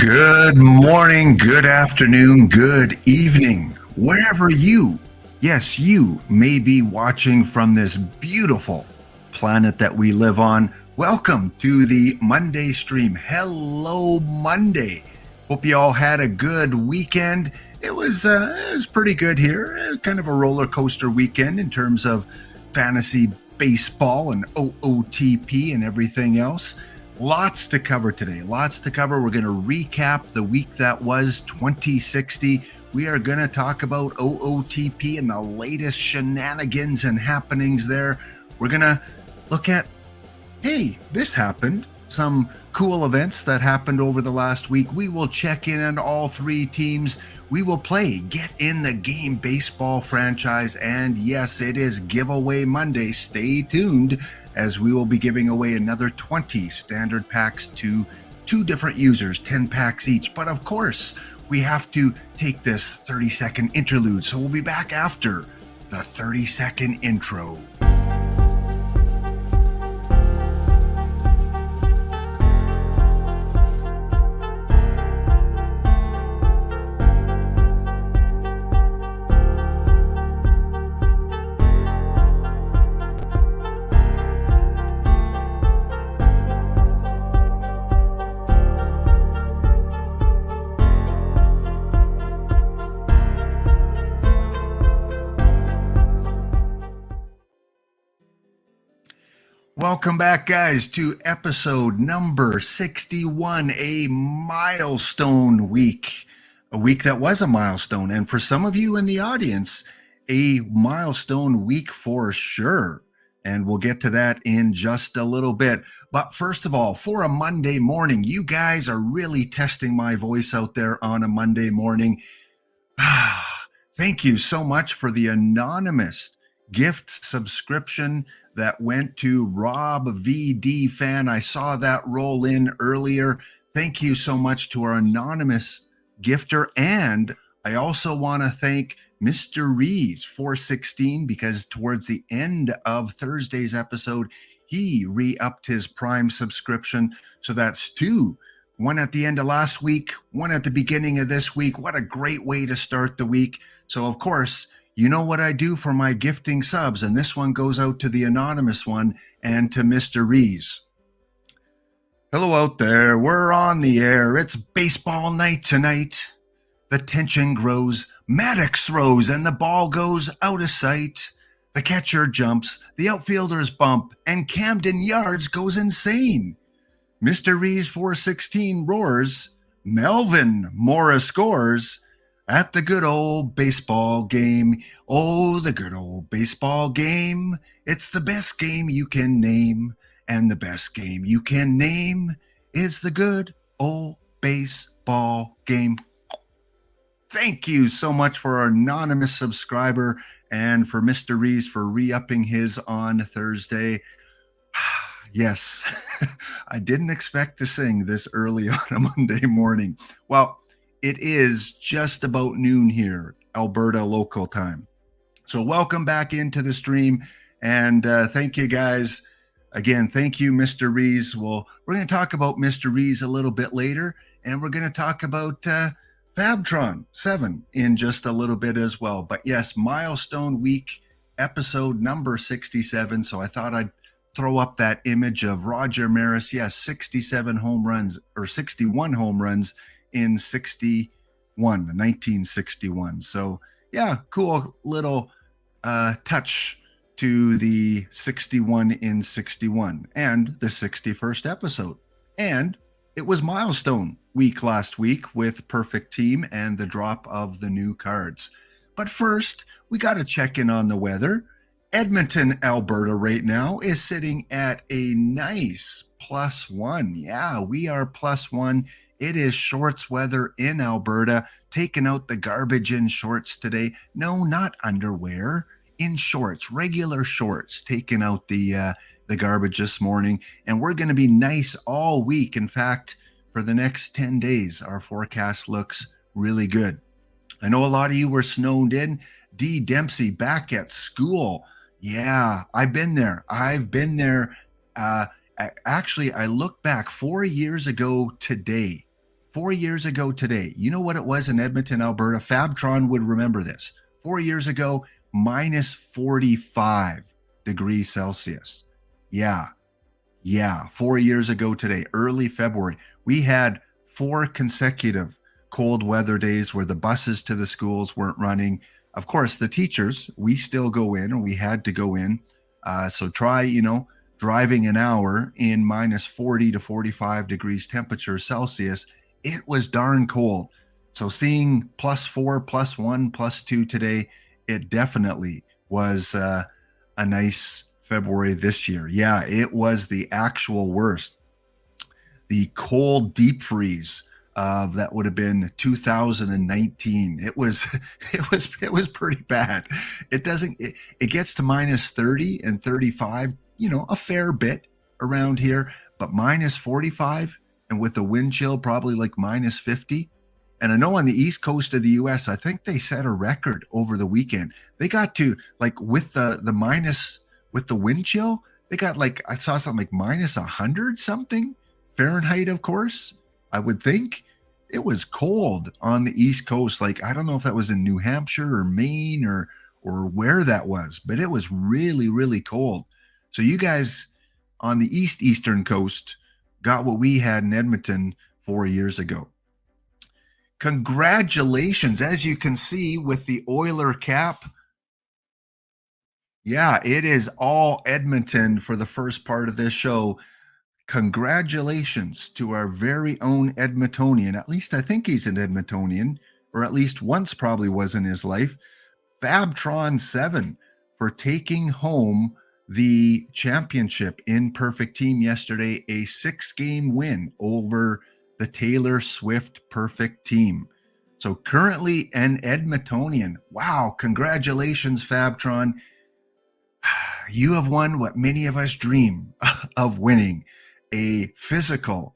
Good morning, good afternoon, good evening, wherever you may be watching from this beautiful planet that we live on. Welcome to the Monday stream. Hello, Monday. Hope you all had a good weekend. It was pretty good here. Kind of a roller coaster weekend in terms of fantasy baseball and OOTP and everything else. Lots to cover today. Lots to cover. We're going to recap the week that was 2060. We are going to talk about OOTP and the latest shenanigans and happenings there. We're going to look at, hey, this happened. Some cool events that happened over the last week. We will check in on all three teams. We will play Get in the Game baseball franchise. And yes, it is Giveaway Monday. Stay tuned as we will be giving away another 20 standard packs to two different users, 10 packs each. But of course, we have to take this 30-second interlude. So we'll be back after the 30-second intro. Welcome back, guys, to episode number 61, a milestone week. A week that was a milestone. And for some of you in the audience, a milestone week for sure. And we'll get to that in just a little bit. But first of all, for a Monday morning, you guys are really testing my voice out there on a Monday morning. Thank you so much for the anonymous gift subscription that went to Rob VD Fan. I saw that roll in earlier. Thank you so much to our anonymous gifter. And I also want to thank Mr. Rees 416 because towards the end of Thursday's episode, he re-upped his Prime subscription. So that's two. One at the end of last week, one at the beginning of this week. What a great way to start the week. So of course, you know what I do for my gifting subs, and this one goes out to the anonymous one and to Mr. Rees. Hello out there. We're on the air. It's baseball night tonight. The tension grows. Maddox throws, and the ball goes out of sight. The catcher jumps, the outfielders bump, and Camden Yards goes insane. Mr. Rees 416 roars. Melvin Morris scores. At the good old baseball game. Oh, the good old baseball game. It's the best game you can name. And the best game you can name is the good old baseball game. Thank you so much for our anonymous subscriber and for Mr. Rees for re-upping his on Thursday. Yes, I didn't expect to sing this early on a Monday morning. Well, it is just about noon here, Alberta local time. So welcome back into the stream, and thank you guys. Again, thank you, Mr. Rees. Well, we're going to talk about Mr. Rees a little bit later, and we're going to talk about Fabtron 7 in just a little bit as well. But yes, milestone week, episode number 67. So I thought I'd throw up that image of Roger Maris. Yes, 67 home runs, or 61 home runs in 1961. So yeah, cool little touch to the 61 in 61 and the 61st episode. And it was milestone week last week with Perfect Team and the drop of the new cards. But first, we got to check in on the weather. Edmonton, Alberta right now is sitting at a nice +1. Yeah, we are +1. It is shorts weather in Alberta, taking out the garbage in shorts today. No, not underwear, in shorts, regular shorts, taking out the garbage this morning. And we're going to be nice all week. In fact, for the next 10 days, our forecast looks really good. I know a lot of you were snowed in. D. Dempsey back at school. Yeah, I've been there. Actually, I look back 4 years ago today. 4 years ago today, you know what it was in Edmonton, Alberta? Fabtron would remember this. 4 years ago, minus 45 degrees Celsius. Yeah. 4 years ago today, early February, we had 4 consecutive cold weather days where the buses to the schools weren't running. Of course, the teachers, we still go in, or we had to go in. So try, driving an hour in minus 40 to 45 degrees temperature Celsius. It was darn cold. So seeing +4, +1, +2 today, it definitely was a nice February this year. Yeah, it was the actual worst. The cold deep freeze that would have been 2019. It was pretty bad. It gets to minus 30 and 35, a fair bit around here, but minus 45 and with the wind chill probably like minus 50. And I know on the east coast of the US, I think they set a record over the weekend. They got to with the minus, with the wind chill, they got I saw something like minus 100 something Fahrenheit, of course, I would think. It was cold on the east coast. I don't know if that was in New Hampshire or Maine or where that was, but it was really, really cold. So you guys on the eastern coast got what we had in Edmonton 4 years ago. Congratulations, as you can see with the Oiler cap. Yeah, it is all Edmonton for the first part of this show. Congratulations to our very own Edmontonian. At least I think he's an Edmontonian, or at least once probably was in his life. Fabtron7 for taking home the championship in Perfect Team yesterday, a 6-game win over the Taylor Swift Perfect Team. So currently an Edmontonian. Wow, congratulations, Fabtron. You have won what many of us dream of winning, a physical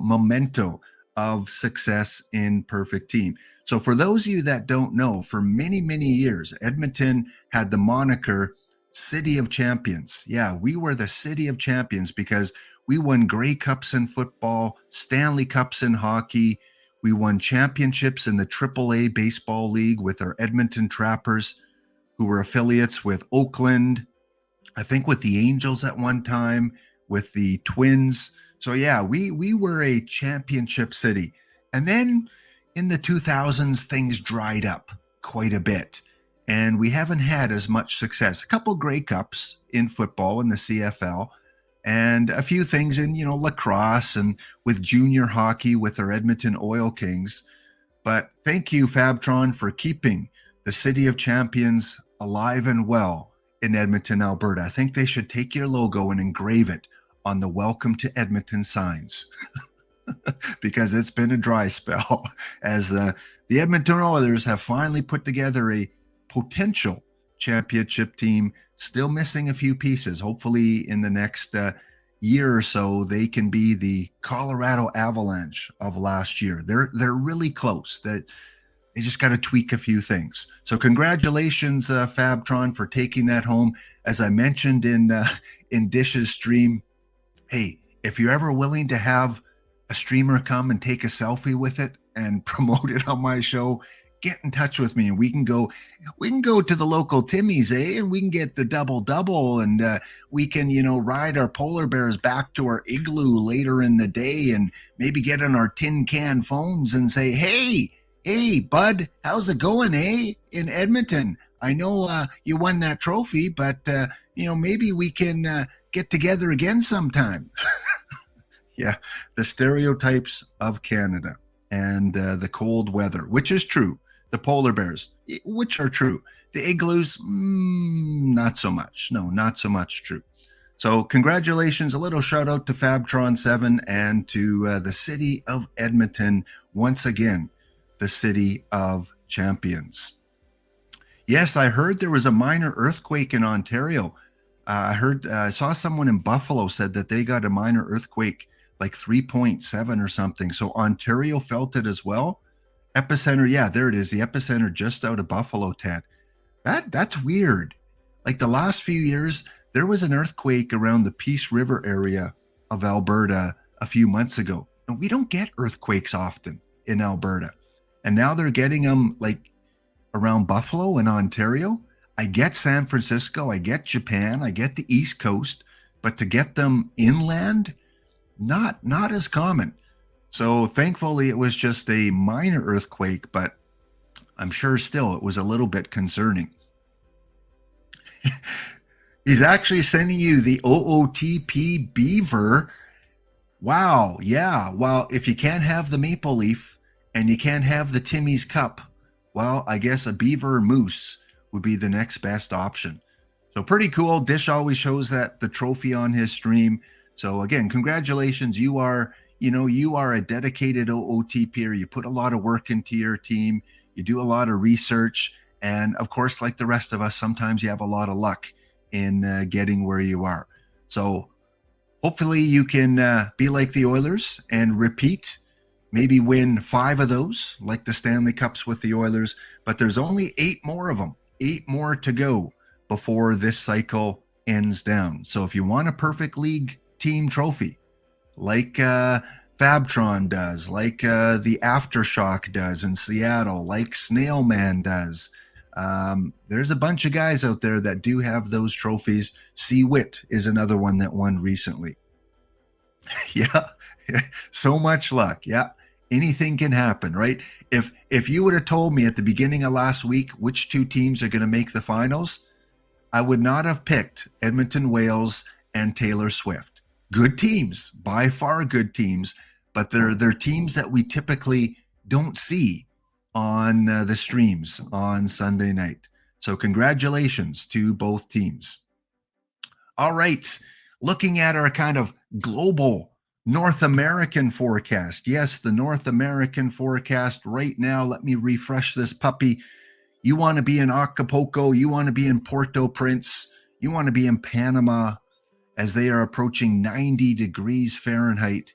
memento of success in Perfect Team. So for those of you that don't know, for many, many years, Edmonton had the moniker City of Champions. Yeah, we were the City of Champions because we won Grey Cups in football, Stanley Cups in hockey. We won championships in the AAA Baseball League with our Edmonton Trappers, who were affiliates with Oakland, I think with the Angels at one time, with the Twins. So yeah, we were a championship city. And then in the 2000s, things dried up quite a bit. And we haven't had as much success. A couple Grey Cups in football in the CFL, and a few things in, lacrosse and with junior hockey with our Edmonton Oil Kings. But thank you, Fabtron, for keeping the City of Champions alive and well in Edmonton, Alberta. I think they should take your logo and engrave it on the Welcome to Edmonton signs because it's been a dry spell as the Edmonton Oilers have finally put together a potential championship team, still missing a few pieces. Hopefully in the next year or so, they can be the Colorado Avalanche of last year. They're really close. That they just got to tweak a few things. So congratulations, Fabtron, for taking that home. As I mentioned in Dish's stream, hey, if you're ever willing to have a streamer come and take a selfie with it and promote it on my show, get in touch with me and we can go to the local Timmy's, and we can get the double and we can, ride our polar bears back to our igloo later in the day and maybe get on our tin can phones and say, hey, bud, how's it going, in Edmonton? I know you won that trophy, but maybe we can get together again sometime. Yeah, the stereotypes of Canada and the cold weather, which is true. The polar bears, which are true. The igloos, not so much. No, not so much true. So congratulations, a little shout out to Fabtron7 and to the City of Edmonton once again, the City of Champions. Yes, I heard there was a minor earthquake in Ontario. I saw someone in Buffalo said that they got a minor earthquake, like 3.7 or something. So Ontario felt it as well. Epicenter, yeah, there it is. The epicenter just out of Buffalo, Ted. That's weird. Like the last few years, there was an earthquake around the Peace River area of Alberta a few months ago. And we don't get earthquakes often in Alberta. And now they're getting them like around Buffalo and Ontario. I get San Francisco, I get Japan, I get the East Coast, but to get them inland, not as common. So thankfully it was just a minor earthquake, but I'm sure still it was a little bit concerning. He's actually sending you the OOTP beaver. Wow, yeah. Well, if you can't have the maple leaf and you can't have the Timmy's cup, well, I guess a beaver or moose would be the next best option. So pretty cool. Dish always shows that the trophy on his stream. So again, congratulations. You are a dedicated OOTPer. You put a lot of work into your team. You do a lot of research. And of course, like the rest of us, sometimes you have a lot of luck in getting where you are. So hopefully you can be like the Oilers and repeat, maybe win 5 of those, like the Stanley Cups with the Oilers. But there's only 8 more of them, 8 more to go before this cycle ends down. So if you want a perfect league team trophy, like Fabtron does, like the Aftershock does in Seattle, like Snailman does, there's a bunch of guys out there that do have those trophies. C. Witt is another one that won recently. Yeah, so much luck. Yeah, anything can happen, right? If you would have told me at the beginning of last week which 2 teams are going to make the finals, I would not have picked Edmonton Whales and Taylor Swift. Good teams, by far good teams, but they're teams that we typically don't see on the streams on Sunday night. So congratulations to both teams. All right, looking at our kind of global North American forecast. Yes, the North American forecast right now. Let me refresh this puppy. You want to be in Acapulco, you want to be in Port-au-Prince, you want to be in Panama as they are approaching 90 degrees Fahrenheit.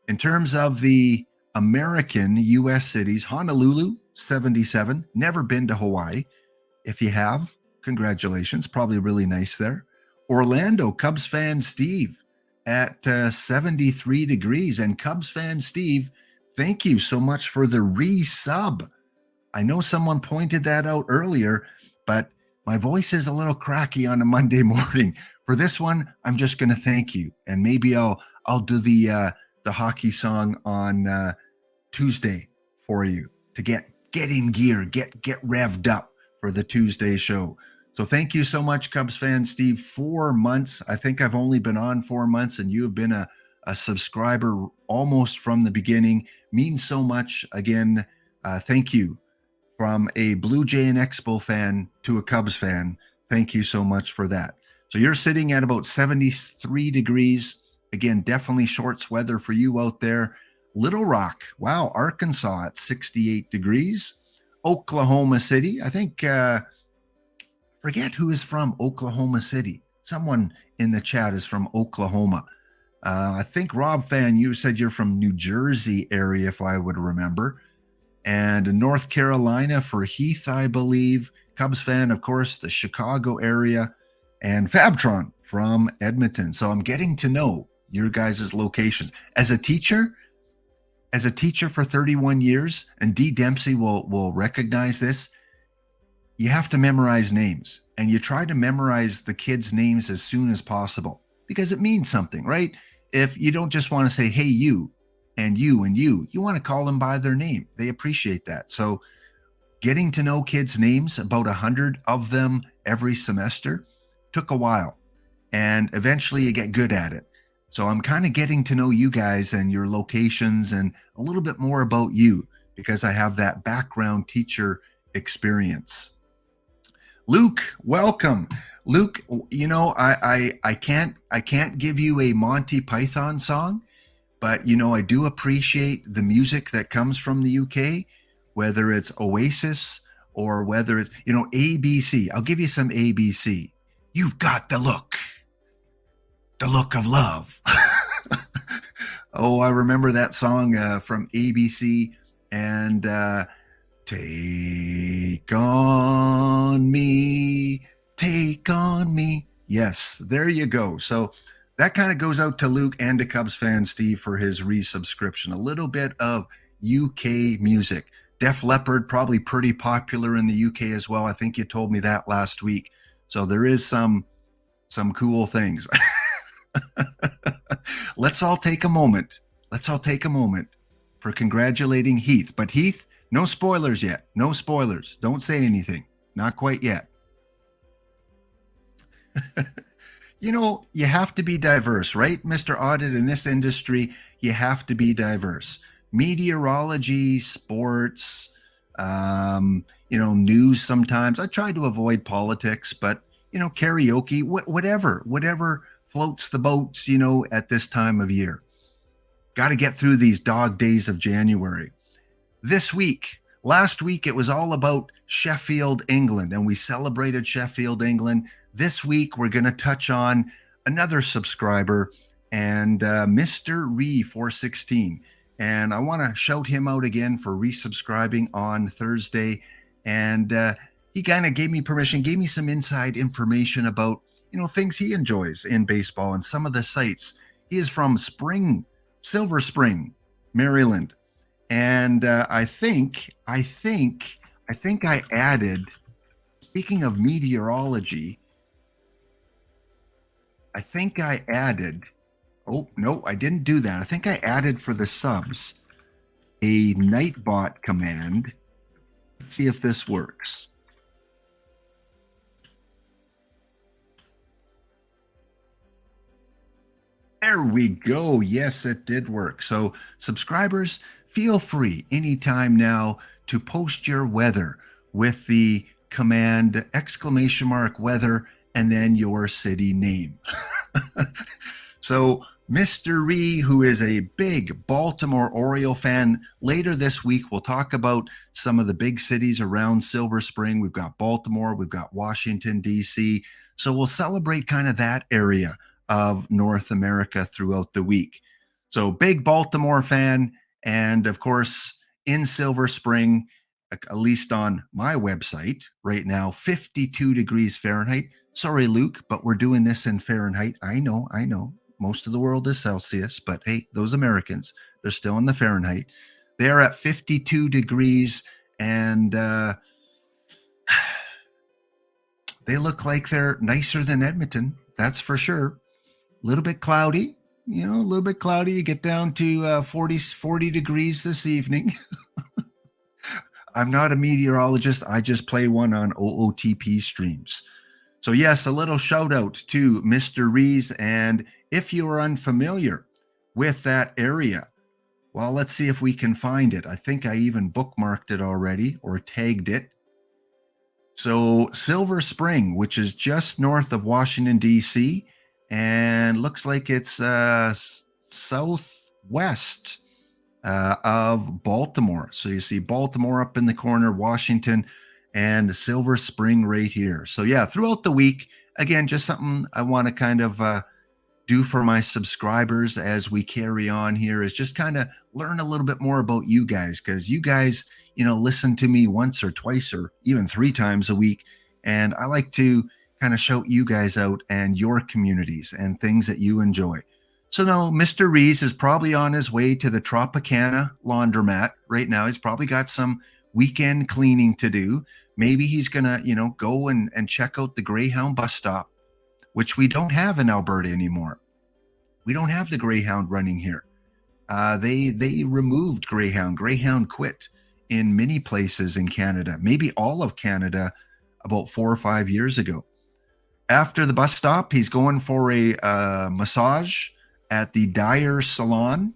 In terms of the American U.S. cities, Honolulu, 77. Never been to Hawaii. If you have, congratulations. Probably really nice there. Orlando, Cubs fan Steve at 73 degrees. And Cubs fan Steve, thank you so much for the resub. I know someone pointed that out earlier, but my voice is a little cracky on a Monday morning. For this one, I'm just going to thank you. And maybe I'll do the hockey song on Tuesday for you to get in gear, get revved up for the Tuesday show. So thank you so much, Cubs fan Steve. 4 months. I think I've only been on 4 months, and you have been a subscriber almost from the beginning. Means so much. Again, thank you. From a Blue Jay and Expo fan to a Cubs fan, thank you so much for that. So you're sitting at about 73 degrees. Again, definitely shorts weather for you out there. Little Rock, wow, Arkansas at 68 degrees. Oklahoma City, I think, forget who is from Oklahoma City. Someone in the chat is from Oklahoma. I think Rob fan, you said you're from New Jersey area, if I would remember. And North Carolina for Heath, I believe. Cubs fan, of course, the Chicago area. And Fabtron from Edmonton. So I'm getting to know your guys' locations. As a teacher for 31 years, and Dee Dempsey will recognize this, you have to memorize names. And you try to memorize the kids' names as soon as possible because it means something, right? If you don't just want to say, hey, you, and you, and you want to call them by their name. They appreciate that. So getting to know kids' names, about 100 of them every semester, took a while. And eventually you get good at it. So I'm kind of getting to know you guys and your locations and a little bit more about you because I have that background teacher experience. Luke, welcome. Luke, you know, I can't give you a Monty Python song, but, you know, I do appreciate the music that comes from the UK, whether it's Oasis or whether it's, you know, ABC. I'll give you some ABC. You've got the look of love. Oh, I remember that song from ABC and Take on me, take on me. Yes, there you go. So that kind of goes out to Luke and to Cubs fan Steve for his resubscription. A little bit of UK music. Def Leppard, probably pretty popular in the UK as well. I think you told me that last week. So there is some cool things. Let's all take a moment. For congratulating Heath. But Heath, no spoilers yet. No spoilers. Don't say anything. Not quite yet. You have to be diverse, right, Mr. Audit? In this industry, you have to be diverse. Meteorology, sports, news sometimes. I try to avoid politics, but, karaoke, whatever floats the boats, at this time of year. Got to get through these dog days of January. Last week, it was all about Sheffield, England, and we celebrated Sheffield, England. This week, we're going to touch on another subscriber and Mr. Re416. And I want to shout him out again for resubscribing on Thursday. And he kind of gave me permission, gave me some inside information about, things he enjoys in baseball and some of the sites. He is from Silver Spring, Maryland. And I think I added, speaking of meteorology, oh, no, I didn't do that. I think I added for the subs a Nightbot command. Let's see if this works. There we go. Yes, it did work. So subscribers, feel free anytime now to post your weather with the command !weather and then your city name. So Mr. Ree, who is a big Baltimore Oriole fan, later this week we'll talk about some of the big cities around Silver Spring. We've got Baltimore, we've got Washington, D.C. So we'll celebrate kind of that area of North America throughout the week. So big Baltimore fan, and of course in Silver Spring, at least on my website right now, 52 degrees Fahrenheit. Sorry, Luke, but we're doing this in Fahrenheit. I know. Most of the world is Celsius, but hey, those Americans, they're still in the Fahrenheit. They're at 52 degrees, and they look like they're nicer than Edmonton. That's for sure. A little bit cloudy, You get down to 40 degrees this evening. I'm not a meteorologist. I just play one on OOTP streams. So yes, a little shout out to Mr. Rees. And if you are unfamiliar with that area, well, let's see if we can find it. I think I even bookmarked it already or tagged it. So Silver Spring, which is just north of Washington, D.C., and looks like it's southwest of Baltimore. So you see Baltimore up in the corner, Washington, and Silver Spring right here. So yeah, throughout the week, again, just something I want to kind of do for my subscribers as we carry on here is just kind of learn a little bit more about you guys, because you guys, listen to me once or twice or even 3 times a week. And I like to kind of shout you guys out and your communities and things that you enjoy. So now Mr. Rees is probably on his way to the Tropicana laundromat right now. He's probably got some weekend cleaning to do. Maybe he's going to, go and check out the Greyhound bus stop, which we don't have in Alberta anymore. We don't have the Greyhound running here. They removed Greyhound. Greyhound quit in many places in Canada, maybe all of Canada, about 4 or 5 years ago. After the bus stop, he's going for a massage at the Dyer Salon.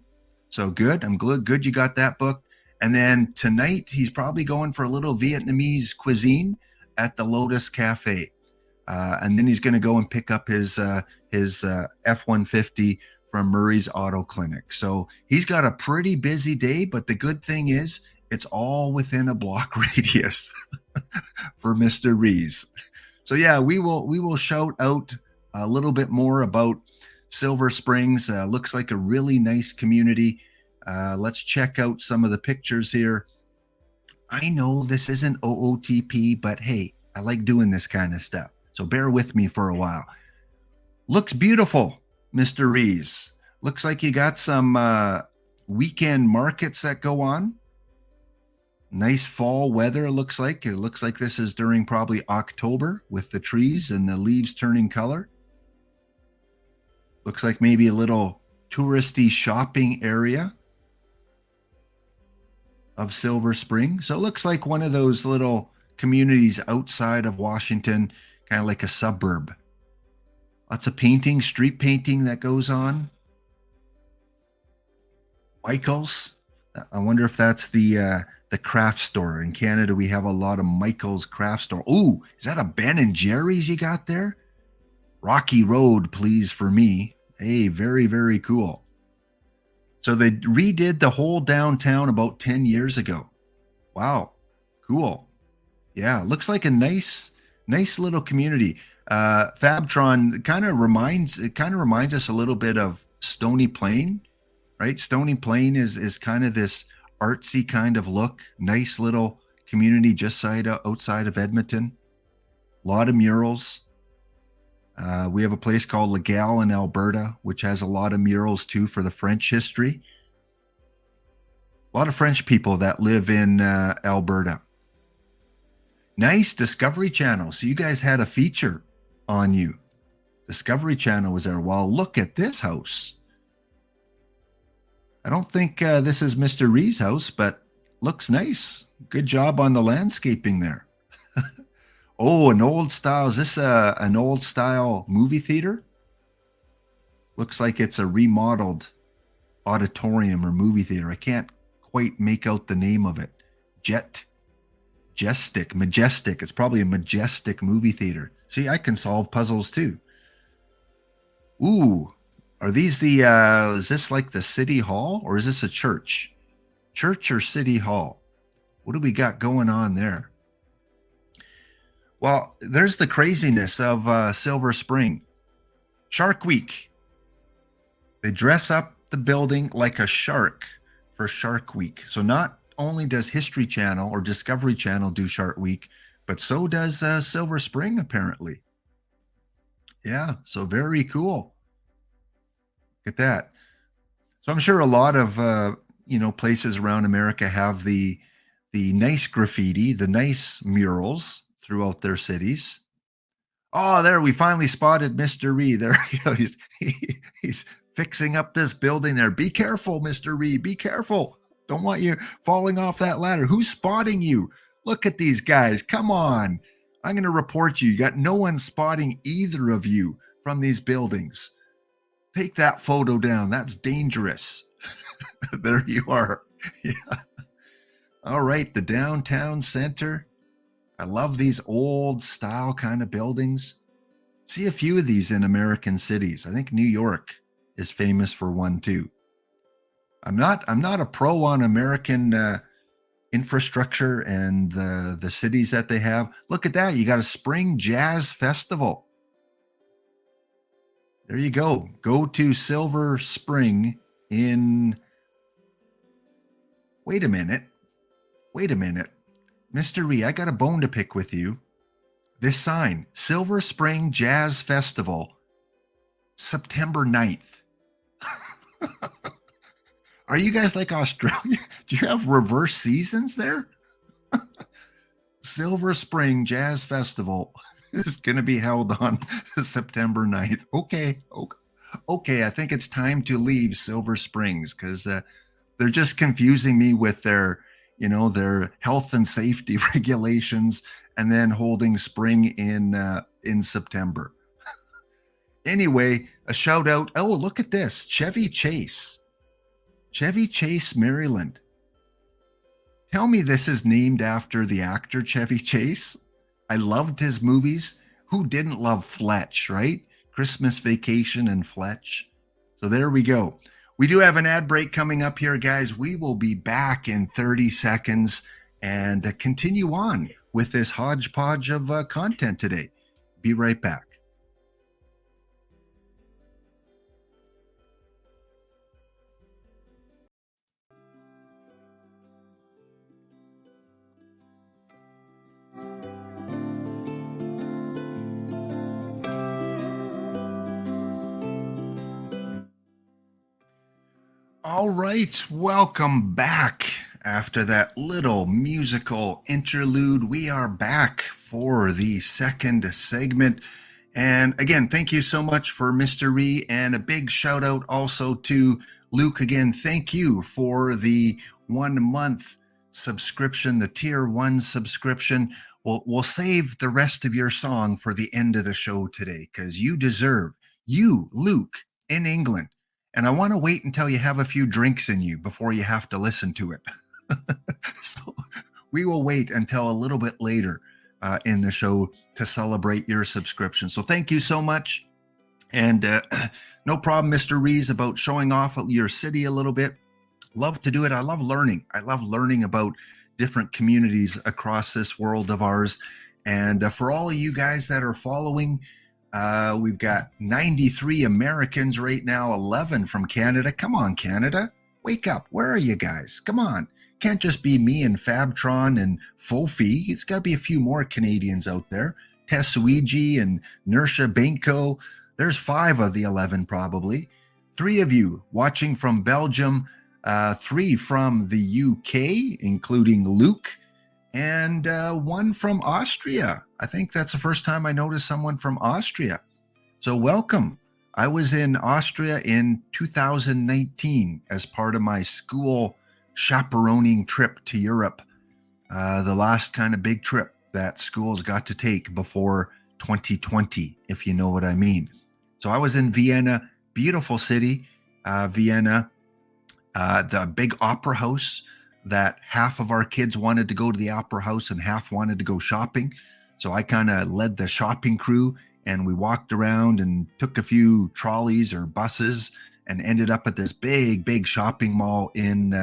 So good. I'm good you got that booked. And then tonight, he's probably going for a little Vietnamese cuisine at the Lotus Cafe. And then he's going to go and pick up his F-150 from Murray's Auto Clinic. So he's got a pretty busy day, but the good thing is it's all within a block radius for Mr. Rees. So yeah, we will shout out a little bit more about Silver Springs. Looks like a really nice community. Let's check out some of the pictures here. I know this isn't OOTP, but hey, I like doing this kind of stuff. So bear with me for a while. Looks beautiful. Mr. Rees, looks like you got some weekend markets that go on. Nice fall weather, it looks like. It looks like this is during probably October with the trees and the leaves turning color. Looks like maybe a little touristy shopping area of Silver Spring. So it looks like one of those little communities outside of Washington, kind of like a suburb. Lots of painting, street painting that goes on. Michael's. I wonder if that's the craft store. In Canada, we have a lot of Michael's craft store. Ooh, is that a Ben and Jerry's you got there? Rocky Road, please, for me. Hey, very, very cool. So they redid the whole downtown about 10 years ago. Wow, cool. Yeah, looks like a nice little community. Fabtron kind of reminds us a little bit of Stony Plain, right? Stony Plain is kind of this artsy kind of look. Nice little community just outside of Edmonton. A lot of murals. We have a place called Legal in Alberta, which has a lot of murals too for the French history. A lot of French people that live in Alberta. Nice Discovery Channel. So you guys had a feature on you. Discovery Channel was there. Well, look at this house. I don't think this is Mr. Ree's house, but looks nice. Good job on the landscaping there. Oh, an old style. Is this an old style movie theater? Looks like it's a remodeled auditorium or movie theater. I can't quite make out the name of it. Majestic. It's probably a Majestic movie theater. See, I can solve puzzles too. Ooh, are these is this like the city hall or is this a church? Church or city hall? What do we got going on there? Well, there's the craziness of Silver Spring. Shark Week. They dress up the building like a shark for Shark Week. So not only does History Channel or Discovery Channel do Shark Week, but so does Silver Spring, apparently. Yeah, so very cool. Look at that. So I'm sure a lot of places around America have the nice graffiti, the nice murals throughout their cities. Oh, there we finally spotted Mr. Ree. There he goes. He's fixing up this building there. Be careful, Mr. Ree. Be careful. Don't want you falling off that ladder. Who's spotting you? Look at these guys. Come on. I'm going to report you. You got no one spotting either of you from these buildings. Take that photo down. That's dangerous. There you are. Yeah. All right. The downtown center. I love these old style kind of buildings. See a few of these in American cities. I think New York is famous for one too. I'm not a pro on American infrastructure and the cities that they have. Look at that. You got a spring jazz festival. There you go. Go to Silver Spring in... Wait a minute. Mr. Ree, I got a bone to pick with you. This sign, Silver Spring Jazz Festival, September 9th. Are you guys like Australia? Do you have reverse seasons there? Silver Spring Jazz Festival is going to be held on September 9th. Okay. I think it's time to leave Silver Springs because they're just confusing me with their health and safety regulations and then holding spring in September. Anyway, a shout out. Oh, look at this. Chevy Chase, Maryland. Tell me this is named after the actor Chevy Chase. I loved his movies. Who didn't love Fletch, right? Christmas Vacation and Fletch. So there we go. We do have an ad break coming up here, guys. We will be back in 30 seconds and continue on with this hodgepodge of content today. Be right back. All right, welcome back. After that little musical interlude, we are back for the second segment. And again, thank you so much for Mr. Ree, and a big shout out also to Luke. Again, thank you for the 1 month subscription, the tier 1 subscription. We'll save the rest of your song for the end of the show today because you deserve, you, Luke, in England. And I want to wait until you have a few drinks in you before you have to listen to it. So we will wait until a little bit later in the show to celebrate your subscription. So thank you so much. And no problem, Mr. Rees, about showing off your city a little bit. Love to do it. I love learning. I love learning about different communities across this world of ours. And for all of you guys that are following, we've got 93 Americans right now, 11 from Canada. Come on, Canada. Wake up. Where are you guys? Come on. Can't just be me and Fabtron and Fofi. It's got to be a few more Canadians out there. Tessuigi and Nersha Benko. There's 5 of the 11 probably. 3 of you watching from Belgium, 3 from the UK, including Luke, and 1 from Austria. I think that's the first time I noticed someone from Austria. So welcome. I was in Austria in 2019 as part of my school chaperoning trip to Europe, the last kind of big trip that schools got to take before 2020, if you know what I mean. So I was in Vienna, beautiful city, Vienna, the big opera house that half of our kids wanted to go to the opera house and half wanted to go shopping. So I kind of led the shopping crew, and we walked around and took a few trolleys or buses and ended up at this big shopping mall in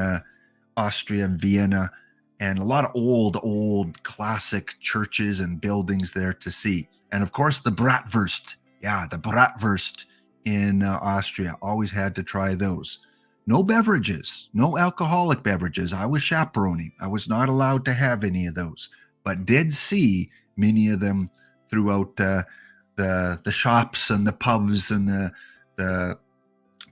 Austria and Vienna, and a lot of old classic churches and buildings there to see. And of course, the bratwurst. Yeah, the bratwurst in Austria. Always had to try those. No beverages, no alcoholic beverages. I was chaperoning. I was not allowed to have any of those, but did see many of them throughout the shops and the pubs and the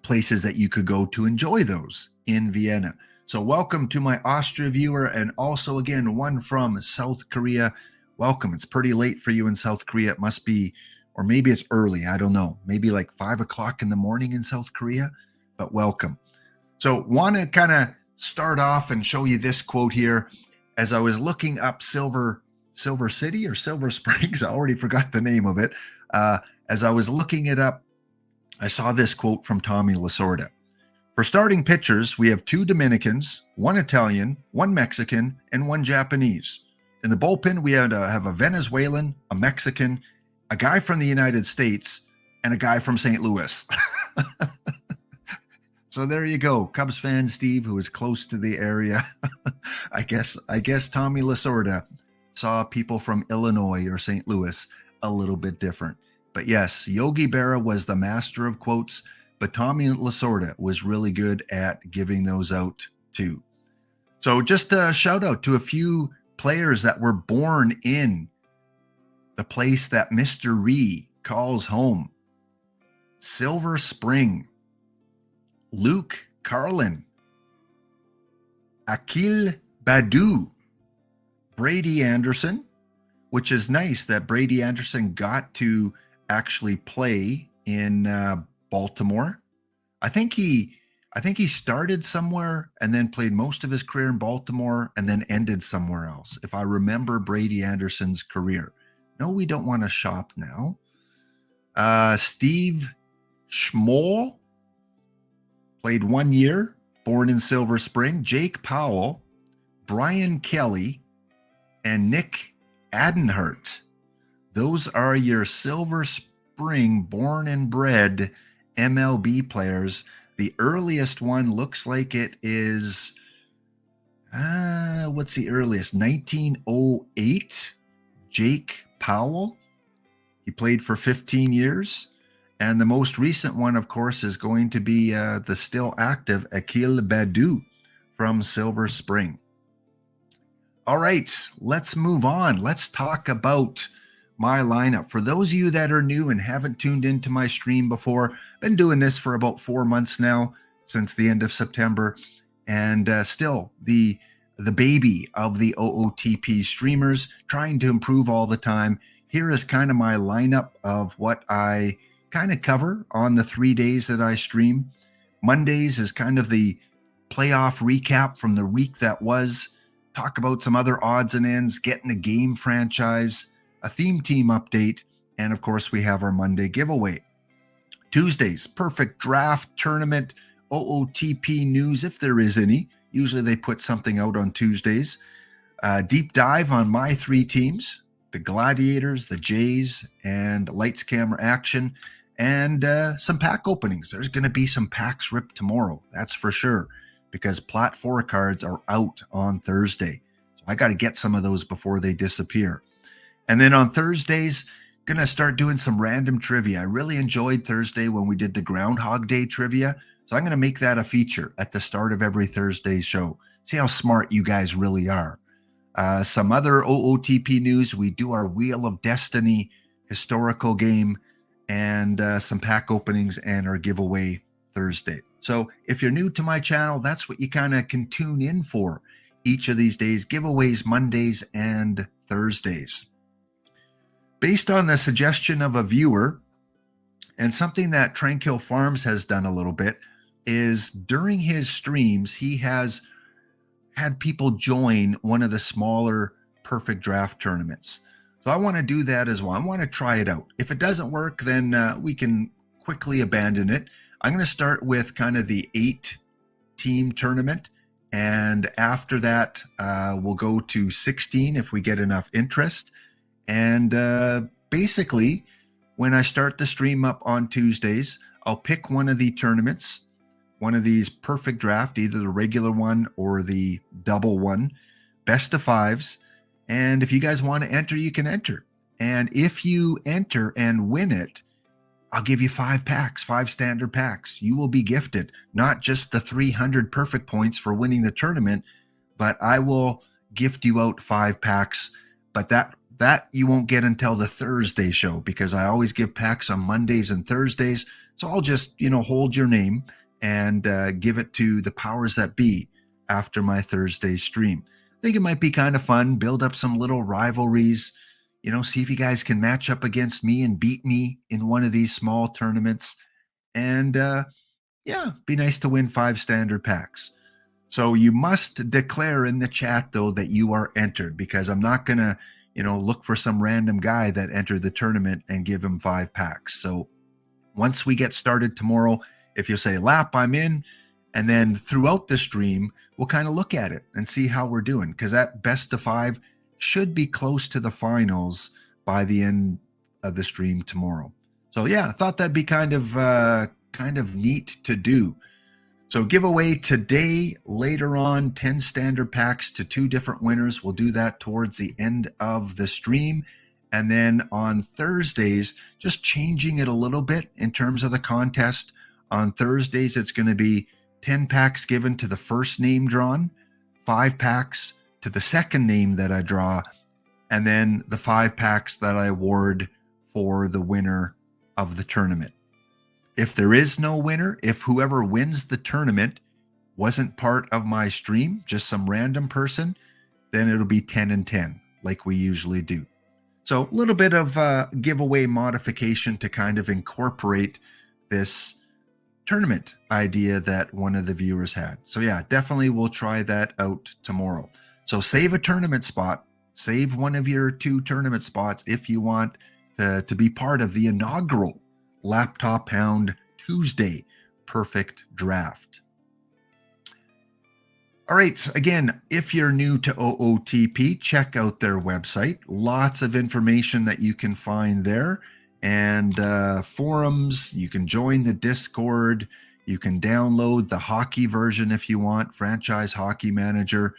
places that you could go to enjoy those in Vienna. So welcome to my Austria viewer, and also again, 1 from South Korea. Welcome. It's pretty late for you in South Korea. It must be, or maybe it's early. I don't know. Maybe like 5 o'clock in the morning in South Korea, but welcome. So want to kind of start off and show you this quote here. As I was looking up Silver City or Silver Springs, I already forgot the name of it. As I was looking it up, I saw this quote from Tommy Lasorda. For starting pitchers, we have 2 Dominicans, 1 Italian, 1 Mexican, and 1 Japanese. In the bullpen, we have a Venezuelan, a Mexican, a guy from the United States, and a guy from St. Louis. So there you go, Cubs fan Steve, who is close to the area. I guess Tommy Lasorda saw people from Illinois or St. Louis a little bit different. But yes, Yogi Berra was the master of quotes, but Tommy Lasorda was really good at giving those out too. So just a shout out to a few players that were born in the place that Mr. Ree calls home. Silver Spring. Luke Carlin, Akil Badu, Brady Anderson, which is nice that Brady Anderson got to actually play in Baltimore. I think he started somewhere and then played most of his career in Baltimore and then ended somewhere else, if I remember Brady Anderson's career. No, we don't want to shop now. Steve Schmoll, played 1 year, born in Silver Spring. Jake Powell, Brian Kelly, and Nick Adenhart. Those are your Silver Spring born and bred MLB players. The earliest one looks like it is, what's the earliest? 1908, Jake Powell. He played for 15 years. And the most recent one, of course, is going to be the still active Akil Badu from Silver Spring. All right, let's move on. Let's talk about my lineup. For those of you that are new and haven't tuned into my stream before, I've been doing this for about 4 months now. since the end of September, and still the baby of the OOTP streamers, trying to improve all the time. Here is kind of my lineup of what I kind of cover on the 3 days that I stream. Mondays is kind of the playoff recap from the week that was, talk about some other odds and ends, getting the game franchise, a theme team update, and of course we have our Monday giveaway. Tuesdays, perfect draft tournament, OOTP news, if there is any. Usually they put something out on Tuesdays. Deep dive on my 3 teams, the Gladiators, the Jays, and Lights, Camera, Action, and some pack openings. There's going to be some packs ripped tomorrow, that's for sure, because Plat 4 cards are out on Thursday. So I got to get some of those before they disappear. And then on Thursdays, going to start doing some random trivia. I really enjoyed Thursday when we did the Groundhog Day trivia. So I'm going to make that a feature at the start of every Thursday show. See how smart you guys really are. Some other OOTP news. We do our Wheel of Destiny historical game, and some pack openings and our giveaway Thursday. So if you're new to my channel, that's what you kind of can tune in for each of these days. Giveaways Mondays and Thursdays. Based on the suggestion of a viewer, and something that Tranquil Farms has done a little bit, is during his streams, he has had people join one of the smaller perfect draft tournaments. So I want to do that as well. I want to try it out. If it doesn't work, then we can quickly abandon it. I'm going to start with kind of the 8-team tournament. And after that, we'll go to 16 if we get enough interest. And basically, when I start the stream up on Tuesdays, I'll pick one of the tournaments, one of these perfect draft, either the regular one or the double one, best of 5s. And if you guys want to enter, you can enter. And if you enter and win it, I'll give you 5 packs, 5 standard packs. You will be gifted not just the 300 perfect points for winning the tournament, but I will gift you out 5 packs. But that you won't get until the Thursday show, because I always give packs on Mondays and Thursdays. So I'll just, hold your name and give it to the powers that be after my Thursday stream. I think it might be kind of fun, build up some little rivalries, see if you guys can match up against me and beat me in one of these small tournaments. And be nice to win 5 standard packs. So you must declare in the chat, though, that you are entered, because I'm not going to, look for some random guy that entered the tournament and give him 5 packs. So once we get started tomorrow, if you say, Lap, I'm in, and then throughout the stream, we'll kind of look at it and see how we're doing, because that best of 5 should be close to the finals by the end of the stream tomorrow. So yeah, I thought that'd be kind of neat to do. So giveaway today, later on, 10 standard packs to 2 different winners. We'll do that towards the end of the stream. And then on Thursdays, just changing it a little bit in terms of the contest. On Thursdays, it's going to be 10 packs given to the first name drawn, 5 packs to the second name that I draw, and then the 5 packs that I award for the winner of the tournament. If there is no winner, if whoever wins the tournament wasn't part of my stream, just some random person, then it'll be 10 and 10 like we usually do. So a little bit of giveaway modification to kind of incorporate this tournament idea that one of the viewers had. So yeah, definitely we'll try that out tomorrow. So save a tournament spot, save one of your 2 tournament spots if you want to be part of the inaugural Laptop Hound Tuesday Perfect Draft. All right, again, if you're new to OOTP, check out their website. Lots of information that you can find there, and forums. You can join the Discord. You can download the hockey version if you want, Franchise Hockey Manager,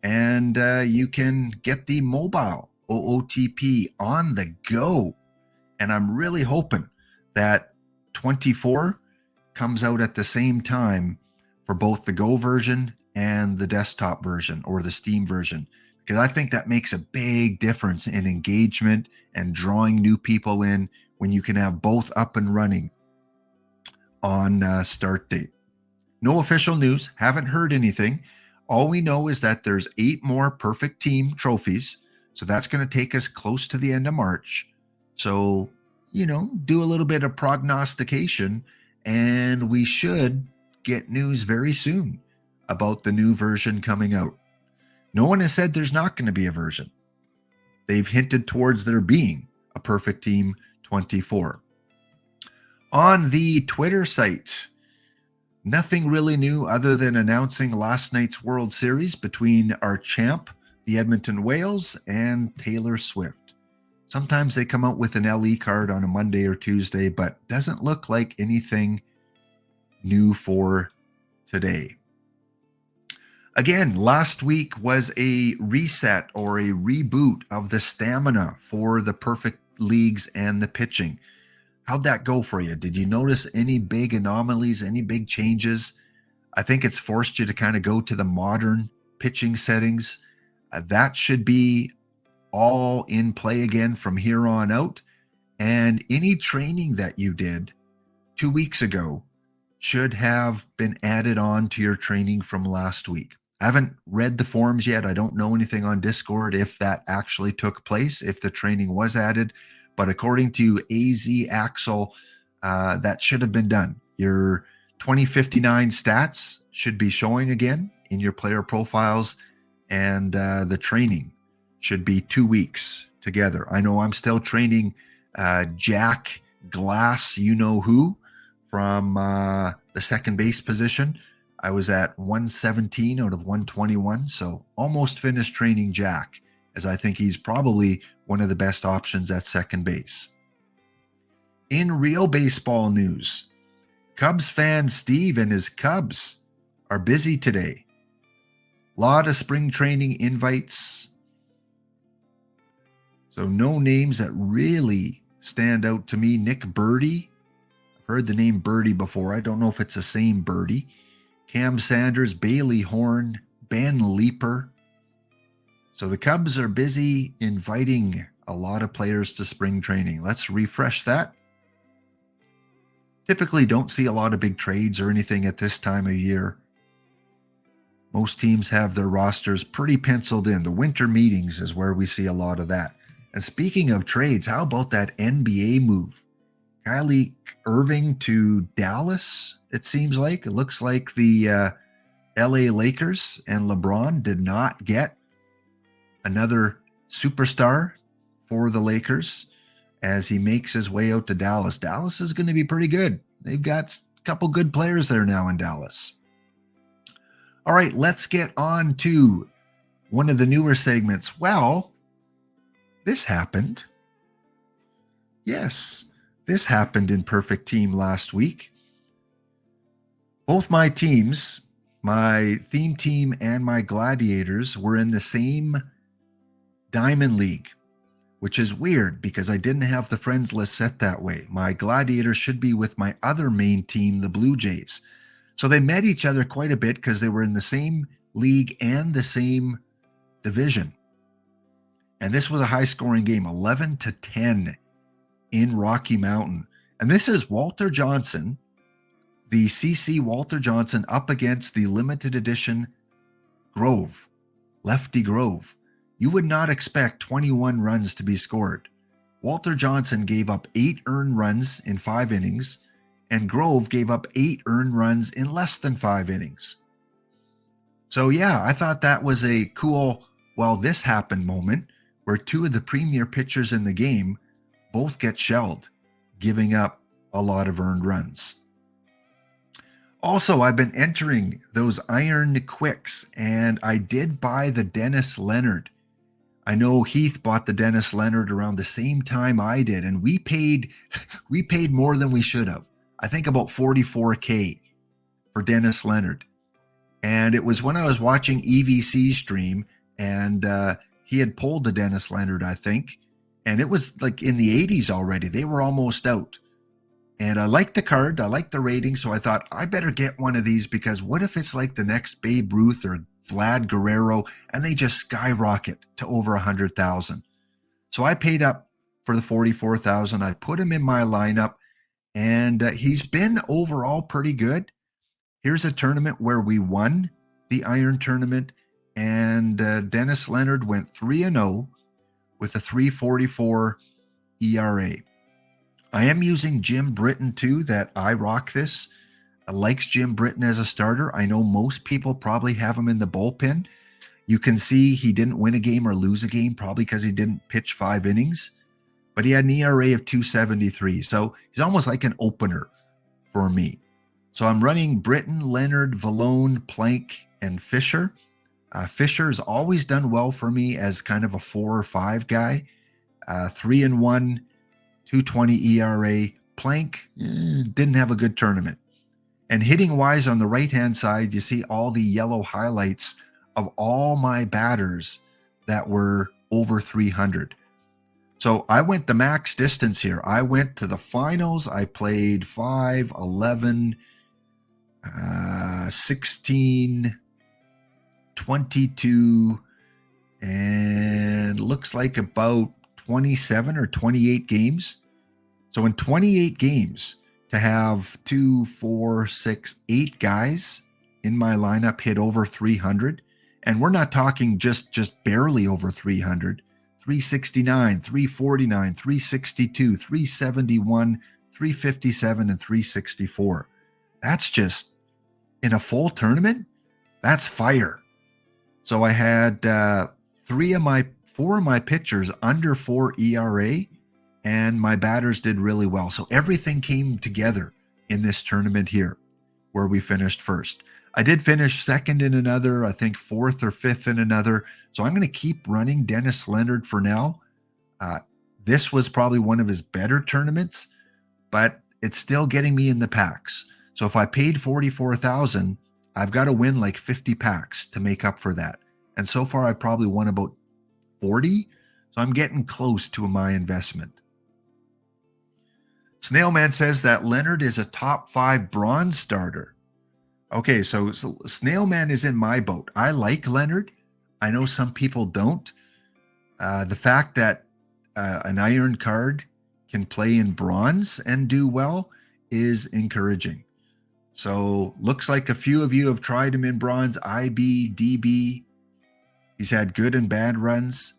and you can get the mobile OOTP on the go. And I'm really hoping that 24 comes out at the same time for both the Go version and the desktop version or the Steam version, because I think that makes a big difference in engagement and drawing new people in when you can have both up and running on start date. No official news. Haven't heard anything. All we know is that there's 8 more perfect team trophies. So that's going to take us close to the end of March. So, do a little bit of prognostication, and we should get news very soon about the new version coming out. No one has said there's not going to be a version. They've hinted towards there being a Perfect Team 24. On the Twitter site, nothing really new other than announcing last night's World Series between our champ, the Edmonton Whales, and Taylor Swift. Sometimes they come out with an LE card on a Monday or Tuesday, but doesn't look like anything new for today. Again, last week was a reset or a reboot of the stamina for the perfect leagues and the pitching. How'd that go for you? Did you notice any big anomalies, any big changes? I think it's forced you to kind of go to the modern pitching settings. That should be all in play again from here on out. And any training that you did 2 weeks ago should have been added on to your training from last week. I haven't read the forums yet. I don't know anything on Discord if that actually took place, if the training was added. But according to AZ Axel, that should have been done. Your 2059 stats should be showing again in your player profiles, and the training should be 2 weeks together. I know I'm still training Jack Glass, you-know-who, from the second base position. I was at 117 out of 121, so almost finished training Jack, as I think he's probably one of the best options at second base. In real baseball news, Cubs fan Steve and his Cubs are busy today. A lot of spring training invites. So no names that really stand out to me. Nick Birdie. I've heard the name Birdie before. I don't know if it's the same Birdie. Cam Sanders, Bailey Horn, Ben Leeper. So the Cubs are busy inviting a lot of players to spring training. Let's refresh that. Typically don't see a lot of big trades or anything at this time of year. Most teams have their rosters pretty penciled in. The winter meetings is where we see a lot of that. And speaking of trades, how about that NBA move? Kyrie Irving to Dallas, it seems like. It looks like the LA Lakers and LeBron did not get another superstar for the Lakers as he makes his way out to Dallas. Dallas is going to be pretty good. They've got a couple good players there now in Dallas. All right, let's get on to one of the newer segments. Well, this happened. Yes, this happened in Perfect Team last week. Both my teams, my theme team and my gladiators, were in the same Diamond League, which is weird because I didn't have the friends list set that way. My gladiators should be with my other main team, the Blue Jays. So they met each other quite a bit because they were in the same league and the same division. And this was a high-scoring game, 11-10 in Rocky Mountain. And this is Walter Johnson, the CC Walter Johnson, up against the limited edition Grove, Lefty Grove. You would not expect 21 runs to be scored. Walter Johnson gave up 8 earned runs in 5 innings, and Grove gave up 8 earned runs in less than 5 innings. So yeah, I thought that was a cool, well, this happened moment where 2 of the premier pitchers in the game both get shelled, giving up a lot of earned runs. Also, I've been entering those Iron Quicks, and I did buy the Dennis Leonard. I know Heath bought the Dennis Leonard around the same time I did, and we paid more than we should have. I think about $44K for Dennis Leonard. And it was when I was watching EVC stream, and he had pulled the Dennis Leonard, I think. And it was like in the 80s already. They were almost out. And I liked the card. I liked the rating. So I thought, I better get one of these, because what if it's like the next Babe Ruth or Vlad Guerrero and they just skyrocket to over 100,000. So I paid up for the 44,000. I put him in my lineup, and he's been overall pretty good. Here's a tournament where we won the Iron Tournament, and Dennis Leonard went 3-0 with a 3.44 ERA. I am using Jim Britton too, that I Rock This likes Jim Britton as a starter. I know most people probably have him in the bullpen. You can see he didn't win a game or lose a game, probably because he didn't pitch 5 innings, but he had an ERA of 2.73. So he's almost like an opener for me. So I'm running Britton, Leonard, Vallone, Plank, and Fisher. Fisher has always done well for me as kind of a 4 or 5 guy. 3-1, 2.20 ERA. Plank didn't have a good tournament. And hitting wise on the right-hand side, you see all the yellow highlights of all my batters that were over 300. So I went the max distance here. I went to the finals. I played 5, 11, 16, 22, and looks like about 27 or 28 games. So in 28 games, to have 2, 4, 6, 8 guys in my lineup hit over 300, and we're not talking just barely over 300, 369, 349, 362, 371, 357, and 364. That's just, in a full tournament, that's fire. So I had 4 of my pitchers under 4 ERA, and my batters did really well. So everything came together in this tournament here, where we finished first. I did finish second in another, I think 4th or 5th in another. So I'm going to keep running Dennis Leonard for now. This was probably one of his better tournaments, but it's still getting me in the packs. So if I paid $44,000, I've got to win like 50 packs to make up for that. And so far, I probably won about 40. So I'm getting close to my investment. Snailman says that Leonard is a top 5 bronze starter. Okay, so Snailman is in my boat. I like Leonard. I know some people don't. The fact that an iron card can play in bronze and do well is encouraging. So looks like a few of you have tried him in bronze. IB, DB. He's had good and bad runs.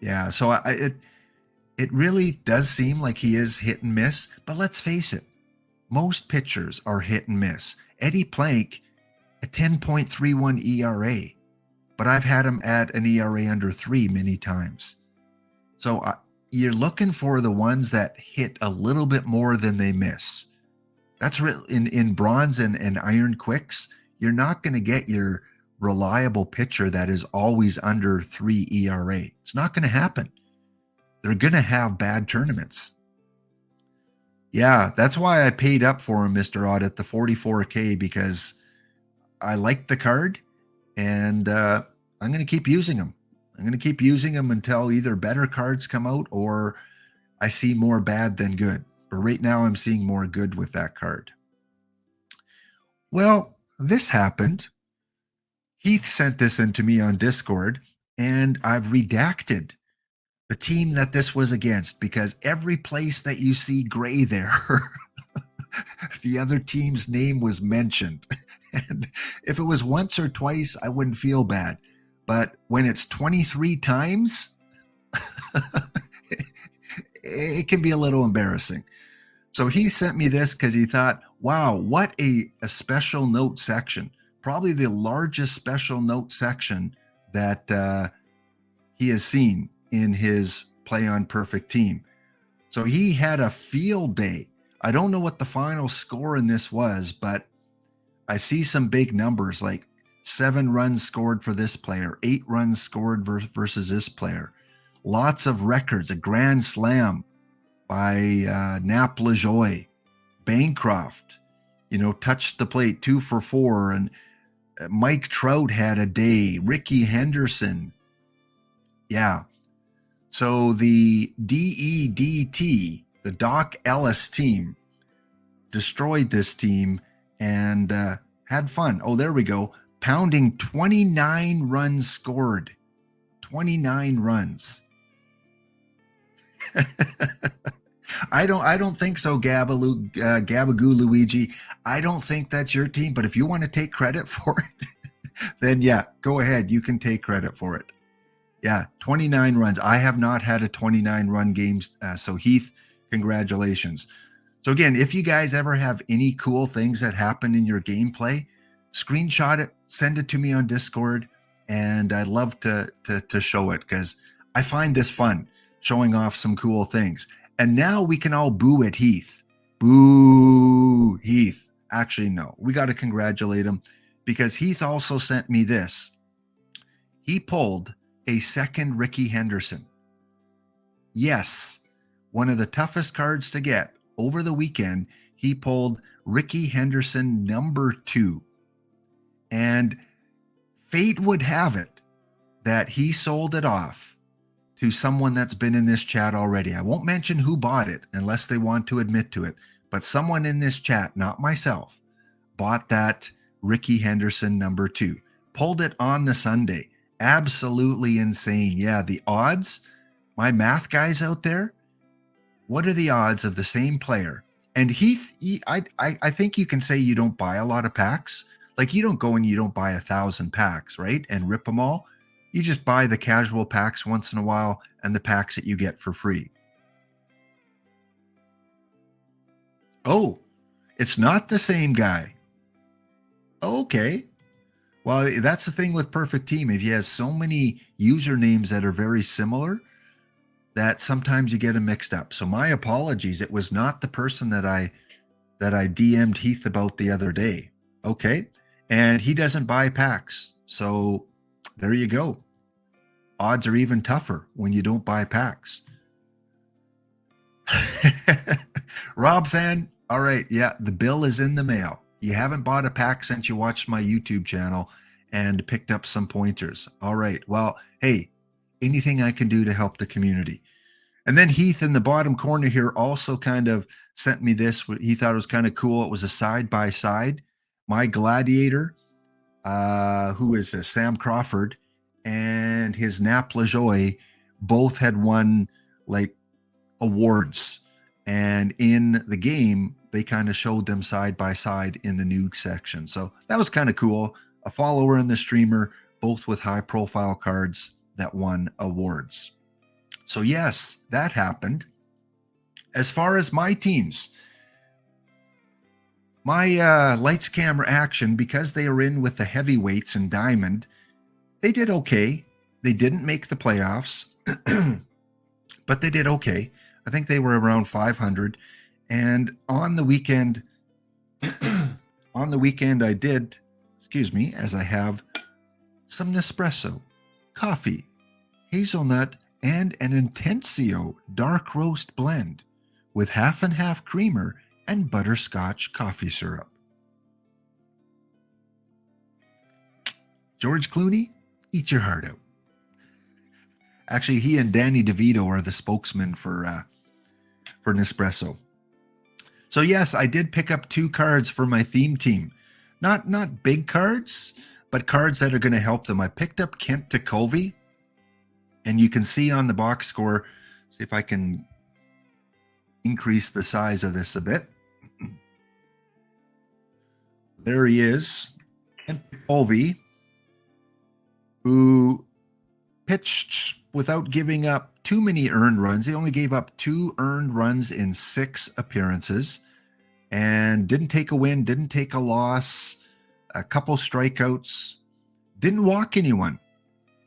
Yeah, so it really does seem like he is hit and miss. But let's face it, most pitchers are hit and miss. Eddie Plank, a 10.31 ERA, but I've had him at an ERA under 3 many times. So you're looking for the ones that hit a little bit more than they miss. That's in bronze and iron quicks. You're not going to get your reliable pitcher that is always under 3 ERA. It's not going to happen. They're going to have bad tournaments. Yeah, that's why I paid up for him, Mr. Audit, the $44K, because I like the card, and I'm going to keep using him. I'm going to keep using him until either better cards come out or I see more bad than good. But right now I'm seeing more good with that card. Well, this happened. Heath sent this in to me on Discord, and I've redacted the team that this was against, because every place that you see gray there, the other team's name was mentioned. And if it was once or twice, I wouldn't feel bad. But when it's 23 times, it can be a little embarrassing. So he sent me this because he thought, wow, what a special note section. Probably the largest special note section that he has seen in his Play on Perfect team. So he had a field day. I don't know what the final score in this was, but I see some big numbers, like 7 runs scored for this player, 8 runs scored versus this player. Lots of records, a grand slam by Nap LaJoie. Bancroft, touched the plate 2 for 4, and Mike Trout had a day. Ricky Henderson. Yeah. So the DEDT, the Doc Ellis team, destroyed this team and had fun. Oh, there we go. Pounding 29 runs scored. 29 runs. I don't think so, Gabagoo Luigi. I don't think that's your team, but if you want to take credit for it, then yeah, go ahead. You can take credit for it. Yeah, 29 runs. I have not had a 29 run game. So Heath, congratulations. So again, if you guys ever have any cool things that happen in your gameplay, screenshot it, send it to me on Discord, and I'd love to show it because I find this fun, showing off some cool things. And now we can all boo at Heath. Boo, Heath. Actually, no, we got to congratulate him because Heath also sent me this. He pulled a second Ricky Henderson. Yes, one of the toughest cards to get. Over the weekend, he pulled Ricky Henderson #2. And fate would have it that he sold it off to someone that's been in this chat already. I won't mention who bought it unless they want to admit to it, but someone in this chat, not myself, bought that Ricky Henderson #2, pulled it on the Sunday. Absolutely insane. Yeah, the odds, my math guys out there, what are the odds of the same player? And Heath, I think you can say you don't buy a lot of packs. Like you don't go and you don't buy 1,000 packs, right? And rip them all. You just buy the casual packs once in a while and the packs that you get for free. Oh, it's not the same guy. Okay. Well, that's the thing with Perfect Team. If he has so many usernames that are very similar, that sometimes you get them mixed up. So my apologies. It was not the person that I DM'd Heath about the other day. Okay. And he doesn't buy packs. So there you go. Odds are even tougher when you don't buy packs. Rob fan, all right. Yeah, the bill is in the mail. You haven't bought a pack since you watched my YouTube channel and picked up some pointers. All right. Well, hey, anything I can do to help the community. And then Heath in the bottom corner here also kind of sent me this. He thought it was kind of cool. It was a side-by-side. My Gladiator, who is Sam Crawford, and his Nap LaJoie both had won like awards. And in the game, they kind of showed them side by side in the nuke section. So that was kind of cool. A follower and the streamer, both with high profile cards that won awards. So yes, that happened. As far as my teams, my lights, camera, action, because they are in with the heavyweights and diamond, they did okay. They didn't make the playoffs, but they did okay. I think they were around 500. And on the weekend, I did, as I have some Nespresso, coffee, hazelnut, and an Intensio dark roast blend with half and half creamer and butterscotch coffee syrup. George Clooney, eat your heart out. Actually, he and Danny DeVito are the spokesman for Nespresso. So yes, I did pick up 2 cards for my theme team. Not big cards, but cards that are going to help them. I picked up Kent Takovi, and you can see on the box score, see if I can increase the size of this a bit. There he is, Kent Takovi, who pitched without giving up too many earned runs. He only gave up 2 earned runs in 6 appearances and didn't take a win, didn't take a loss, a couple strikeouts, didn't walk anyone.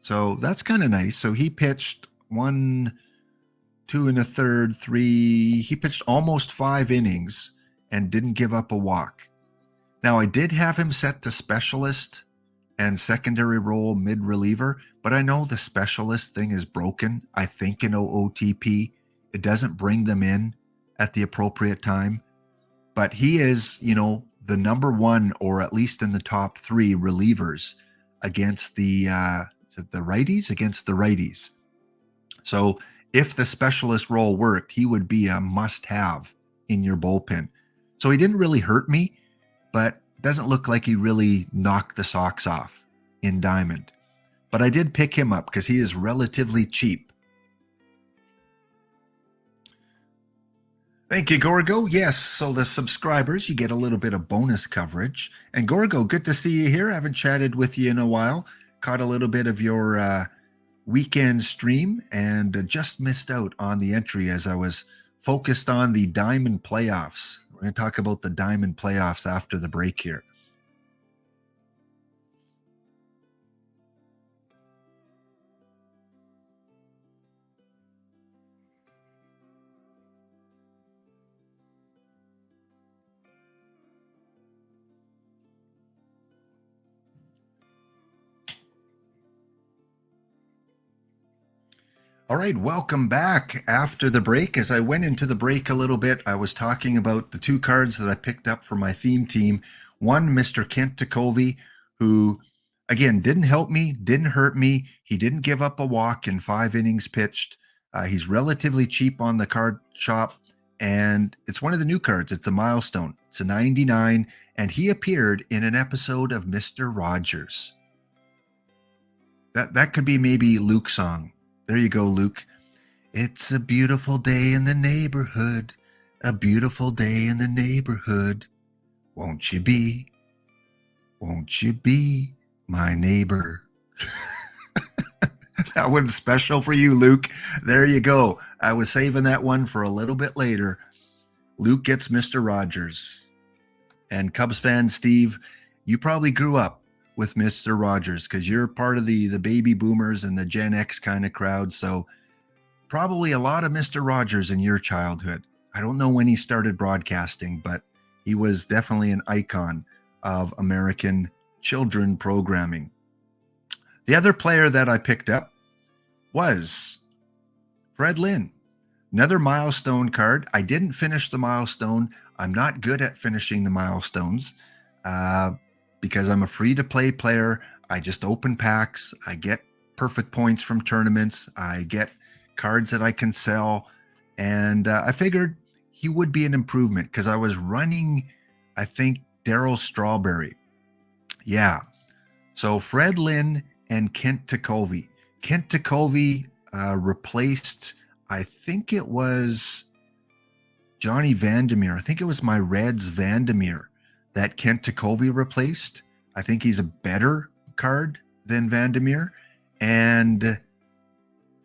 So that's kind of nice. So he pitched 1, 2 1/3, 3. He pitched almost 5 innings and didn't give up a walk. Now, I did have him set to specialist and secondary role mid reliever, but I know the specialist thing is broken. I think in OOTP, it doesn't bring them in at the appropriate time. But he is, the number 1, or at least in the top 3 relievers against the righties? Against the righties. So if the specialist role worked, he would be a must-have in your bullpen. So he didn't really hurt me, but doesn't look like he really knocked the socks off in Diamond. But I did pick him up because he is relatively cheap. Thank you, Gorgo. Yes, so the subscribers, you get a little bit of bonus coverage. And Gorgo, good to see you here. I haven't chatted with you in a while. Caught a little bit of your weekend stream and just missed out on the entry as I was focused on the Diamond playoffs. We're going to talk about the Diamond playoffs after the break here. All right, welcome back after the break. As I went into the break a little bit, I was talking about the two cards that I picked up for my theme team. One, Mr. Kent Ticovey, who, again, didn't help me, didn't hurt me. He didn't give up a walk in 5 innings pitched. He's relatively cheap on the card shop, and it's one of the new cards. It's a milestone. It's a 99, and he appeared in an episode of Mr. Rogers. That could be maybe Luke's song. There you go, Luke. It's a beautiful day in the neighborhood, a beautiful day in the neighborhood. Won't you be my neighbor? That one's special for you, Luke. There you go. I was saving that one for a little bit later. Luke gets Mr. Rogers. And Cubs fan Steve, you probably grew up with Mr. Rogers because you're part of the baby boomers and the Gen X kind of crowd. So probably a lot of Mr. Rogers in your childhood. I don't know when he started broadcasting, but he was definitely an icon of American children programming. The other player that I picked up was Fred Lynn. Another milestone card. I didn't finish the milestone. I'm not good at finishing the milestones. Because I'm a free-to-play player. I just open packs. I get perfect points from tournaments. I get cards that I can sell. And I figured he would be an improvement because I was running, I think, Darryl Strawberry. Yeah. So Fred Lynn and Kent Ticovey. Kent Ticovey replaced, I think it was Johnny Vandermeer. I think it was my Reds Vandermeer that Kent Ticovey replaced. I think he's a better card than Vandermeer. And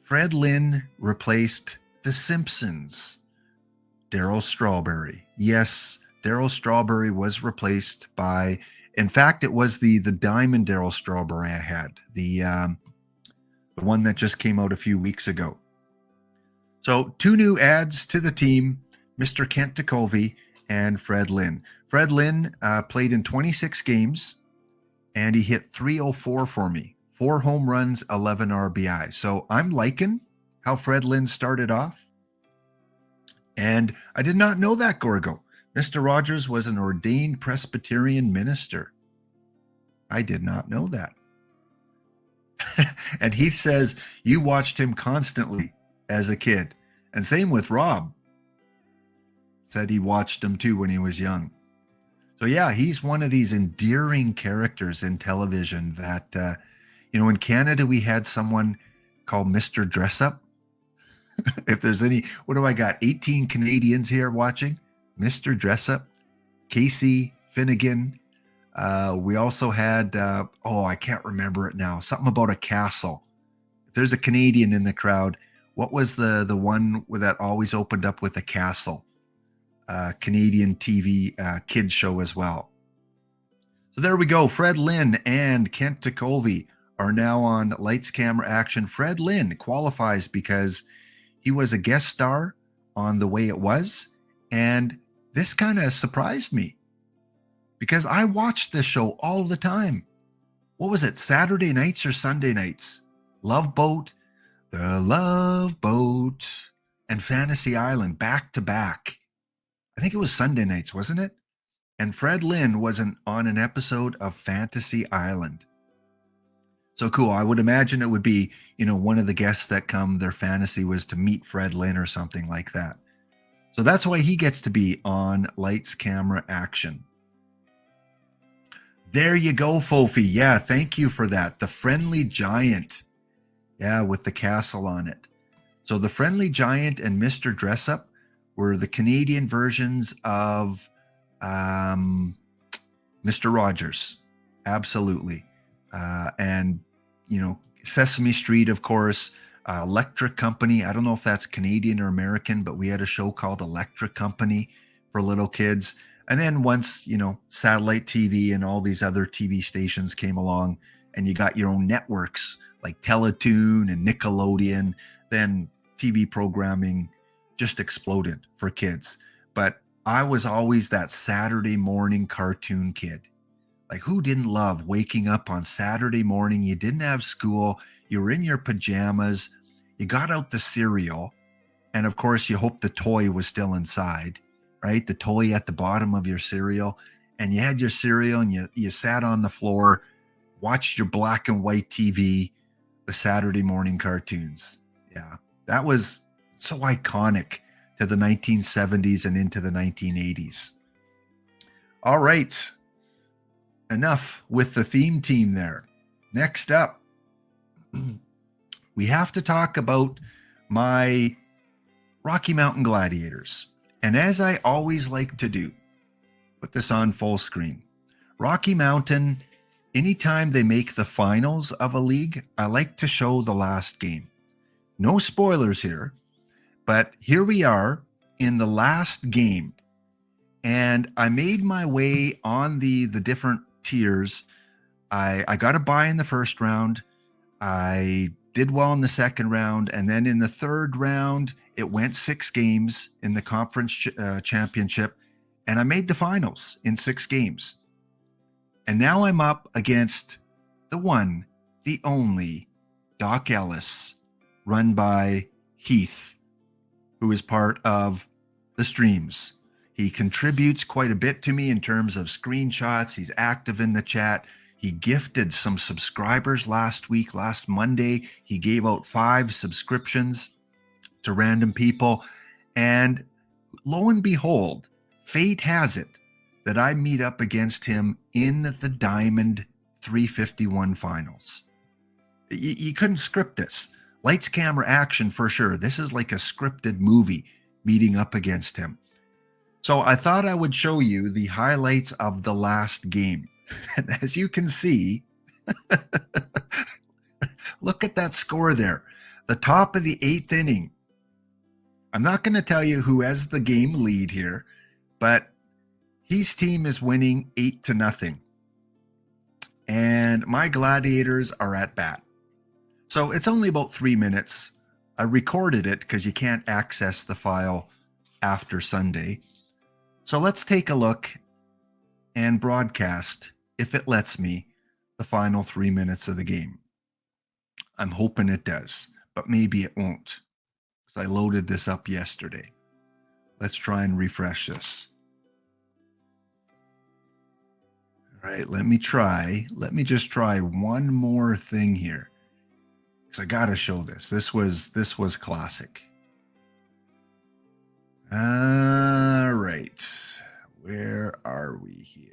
Fred Lynn replaced The Simpsons, Darryl Strawberry. Yes, Darryl Strawberry was replaced by, in fact, it was the Diamond Darryl Strawberry I had, the one that just came out a few weeks ago. So 2 new adds to the team, Mr. Kent Ticovey and Fred Lynn. Fred Lynn played in 26 games, and he hit 304 for me. 4 home runs, 11 RBI. So I'm liking how Fred Lynn started off. And I did not know that, Gorgo. Mr. Rogers was an ordained Presbyterian minister. I did not know that. And he says you watched him constantly as a kid. And same with Rob. Said he watched him too when he was young. So yeah, he's one of these endearing characters in television that, in Canada, we had someone called Mr. Dressup. If there's any, what do I got? 18 Canadians here watching. Mr. Dressup, Casey Finnegan. We also had, I can't remember it now. Something about a castle. If there's a Canadian in the crowd, what was the one that always opened up with a castle? Canadian TV kids show as well. So there we go. Fred Lynn and Kent Ticovey are now on Lights, Camera, Action. Fred Lynn qualifies because he was a guest star on The Way It Was. And this kind of surprised me because I watched this show all the time. What was it? Saturday nights or Sunday nights? Love Boat, The Love Boat, and Fantasy Island back to back. I think it was Sunday nights, wasn't it? And Fred Lynn was on an episode of Fantasy Island. So cool. I would imagine it would be, one of the guests that come, their fantasy was to meet Fred Lynn or something like that. So that's why he gets to be on Lights, Camera, Action. There you go, Fofi. Yeah, thank you for that. The Friendly Giant. Yeah, with the castle on it. So the Friendly Giant and Mr. Dressup were the Canadian versions of Mr. Rogers. Absolutely. And, Sesame Street, of course, Electric Company. I don't know if that's Canadian or American, but we had a show called Electric Company for little kids. And then once, satellite TV and all these other TV stations came along and you got your own networks like Teletoon and Nickelodeon, then TV programming just exploded for kids. But I was always that Saturday morning cartoon kid. Like, who didn't love waking up on Saturday morning? You didn't have school. You were in your pajamas. You got out the cereal. And of course, you hoped the toy was still inside, right? The toy at the bottom of your cereal. And you had your cereal and you sat on the floor, watched your black and white TV, the Saturday morning cartoons. Yeah, that was so iconic to the 1970s and into the 1980s. All right. Enough with the theme team there. Next up, we have to talk about my Rocky Mountain Gladiators. And as I always like to do, put this on full screen. Rocky Mountain, anytime they make the finals of a league, I like to show the last game. No spoilers here, but here we are in the last game. And I made my way on the different tiers. I got a bye in the first round. I did well in the second round. And then in the third round, it went 6 games in the conference championship. And I made the finals in 6 games. And now I'm up against the one, the only Doc Ellis, run by Heath, who is part of the streams. He contributes quite a bit to me in terms of screenshots. He's active in the chat. He gifted some subscribers last Monday. He gave out 5 subscriptions to random people. And lo and behold, fate has it that I meet up against him in the Diamond 351 finals. You couldn't script this. Lights, camera, action for sure. This is like a scripted movie meeting up against him. So I thought I would show you the highlights of the last game. And as you can see, look at that score there. The top of the 8th inning. I'm not going to tell you who has the game lead here, but his team is winning 8-0. And my Gladiators are at bat. So it's only about 3 minutes. I recorded it because you can't access the file after Sunday. So let's take a look and broadcast, if it lets me, the final 3 minutes of the game. I'm hoping it does, but maybe it won't, because I loaded this up yesterday. Let's try and refresh this. All right, let me just try one more thing here, because I got to show this. This was classic. All right, where are we here?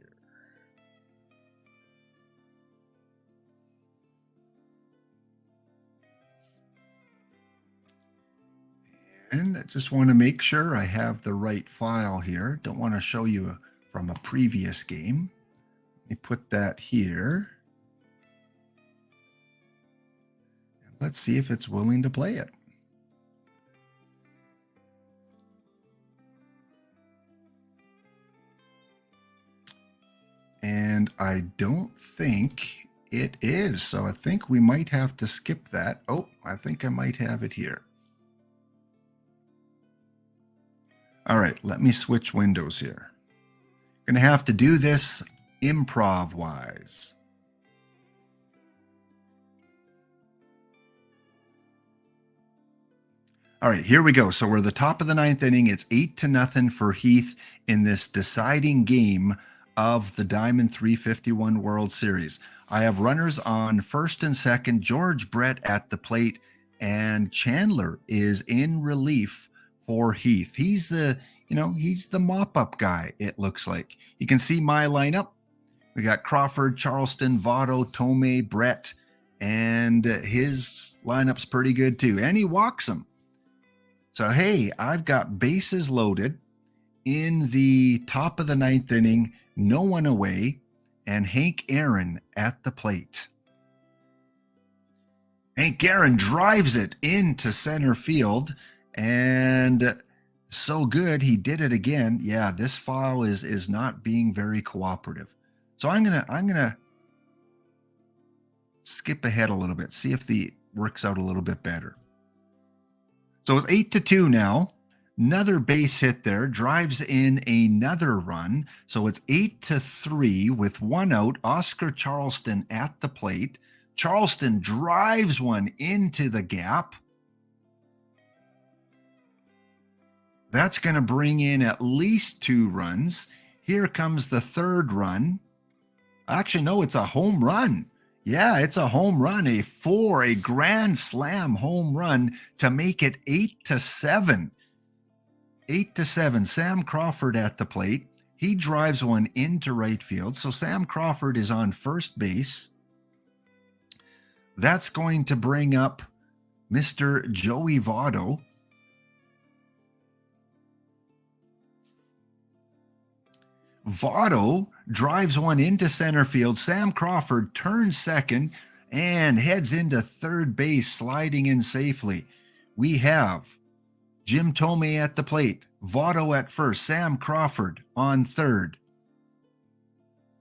And I just want to make sure I have the right file here. Don't want to show you from a previous game. Let me put that here. And let's see if it's willing to play it. And I don't think it is. So I think we might have to skip that. Oh, I think I might have it here. All right, let me switch windows here. Going to have to do this improv-wise. All right, here we go. So we're at the top of the 9th inning. It's 8-0 for Heath in this deciding game of the Diamond 351 World Series. I have runners on first and second, George Brett at the plate, and Chandler is in relief for Heath. He's the mop-up guy, it looks like. You can see my lineup. We got Crawford, Charleston, Votto, Tomei, Brett, and his lineup's pretty good too. And he walks them. So, hey, I've got bases loaded in the top of the ninth inning, no one away, and Hank Aaron at the plate. Hank Aaron drives it into center field, and so good he did it again. Yeah, this file is not being very cooperative. So I'm gonna skip ahead a little bit, see if the works out a little bit better. So it's 8-2 now. Another base hit there, drives in another run. So it's 8-3 with one out. Oscar Charleston at the plate. Charleston drives one into the gap. That's going to bring in at least 2 runs. Here comes the third run. Actually, no, it's a home run. Yeah, it's a home run, a grand slam home run to make it 8-7. 8-7. Sam Crawford at the plate. He drives one into right field. So Sam Crawford is on first base. That's going to bring up Mr. Joey Votto. Votto drives one into center field. Sam Crawford turns second and heads into third base, sliding in safely. We have Jim Thome at the plate, Votto at first, Sam Crawford on third.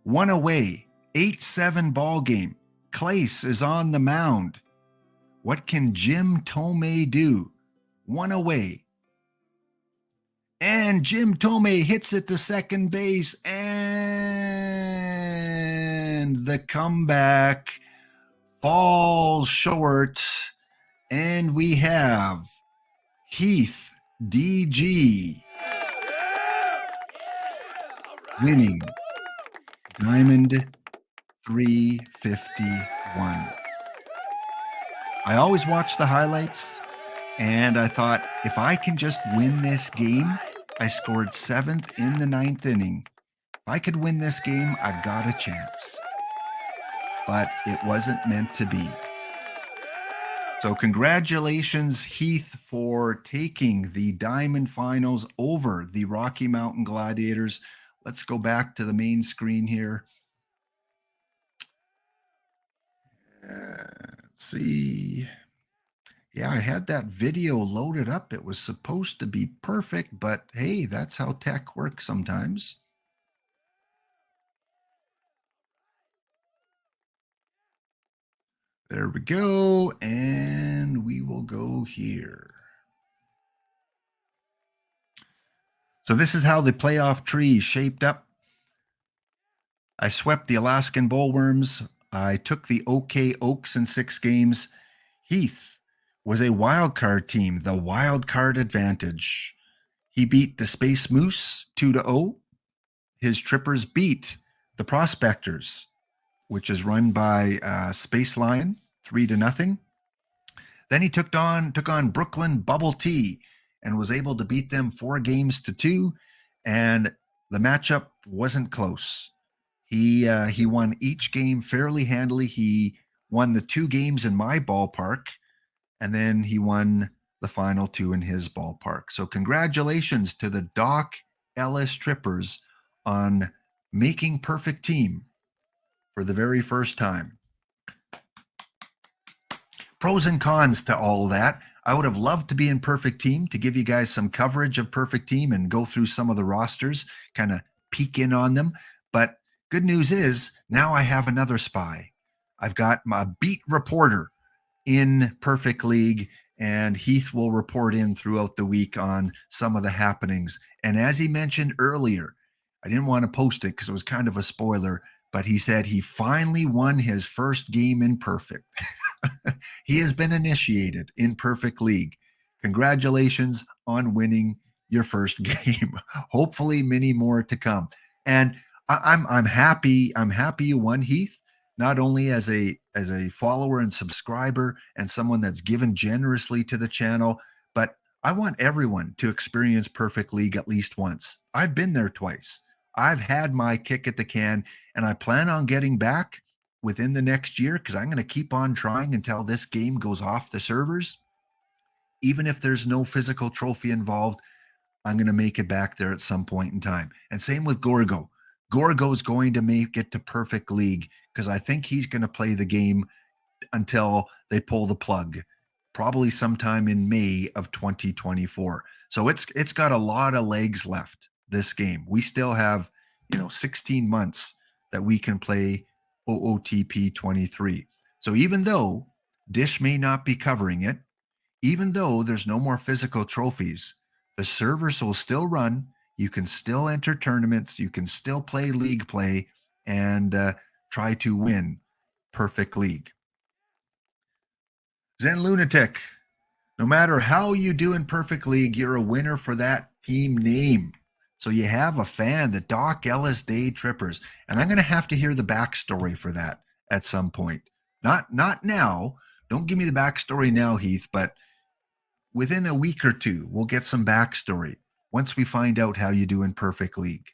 One away, 8-7 ball game. Clace is on the mound. What can Jim Thome do? One away. And Jim Thome hits it to second base, and the comeback falls short. And we have Heath DG winning Diamond 351. I always watch the highlights, and I thought, if I can just win this game, I scored 7th in the 9th inning. If I could win this game, I've got a chance. But it wasn't meant to be. So congratulations, Heath, for taking the Diamond Finals over the Rocky Mountain Gladiators. Let's go back to the main screen here. Let's see. Yeah, I had that video loaded up. It was supposed to be perfect, but hey, that's how tech works sometimes. There we go, and we will go here. So this is how the playoff tree shaped up. I swept the Alaskan Bullworms. I took the OK Oaks in 6 games. Heath was a wild card team, the wild card advantage. He beat the Space Moose 2-0. His Trippers beat the Prospectors, which is run by Space Lion, 3-0. Then he took on Brooklyn Bubble Tea and was able to beat them 4-2, and the matchup wasn't close. He won each game fairly handily. He won the 2 games in my ballpark, and then he won the final 2 in his ballpark. So congratulations to the Doc Ellis Trippers on making perfect team for the very first time. Pros and cons to all that. I would have loved to be in Perfect Team to give you guys some coverage of Perfect Team and go through some of the rosters, kind of peek in on them. But good news is now I have another spy. I've got my beat reporter in Perfect League, and Heath will report in throughout the week on some of the happenings. And as he mentioned earlier, I didn't want to post it because it was kind of a spoiler, but he said he finally won his first game in Perfect. He has been initiated in Perfect League. Congratulations on winning your first game. Hopefully many more to come. And I'm happy you won, Heath, not only as a follower and subscriber and someone that's given generously to the channel, but I want everyone to experience Perfect League at least once. I've been there twice. I've had my kick at the can, and I plan on getting back within the next year because I'm going to keep on trying until this game goes off the servers. Even if there's no physical trophy involved, I'm going to make it back there at some point in time. And same with Gorgo. Gorgo's going to make it to Perfect League because I think he's going to play the game until they pull the plug, probably sometime in May of 2024. So it's got a lot of legs left, this game. We still have, 16 months that we can play OOTP 23. So even though Dish may not be covering it, even though there's no more physical trophies, the servers will still run. You can still enter tournaments. You can still play league play and try to win Perfect League. Zen Lunatic, no matter how you do in Perfect League, you're a winner for that team name. So you have a fan, the Doc Ellis Day Trippers. And I'm going to have to hear the backstory for that at some point. Not now. Don't give me the backstory now, Heath, but within a week or two, we'll get some backstory once we find out how you do in Perfect League.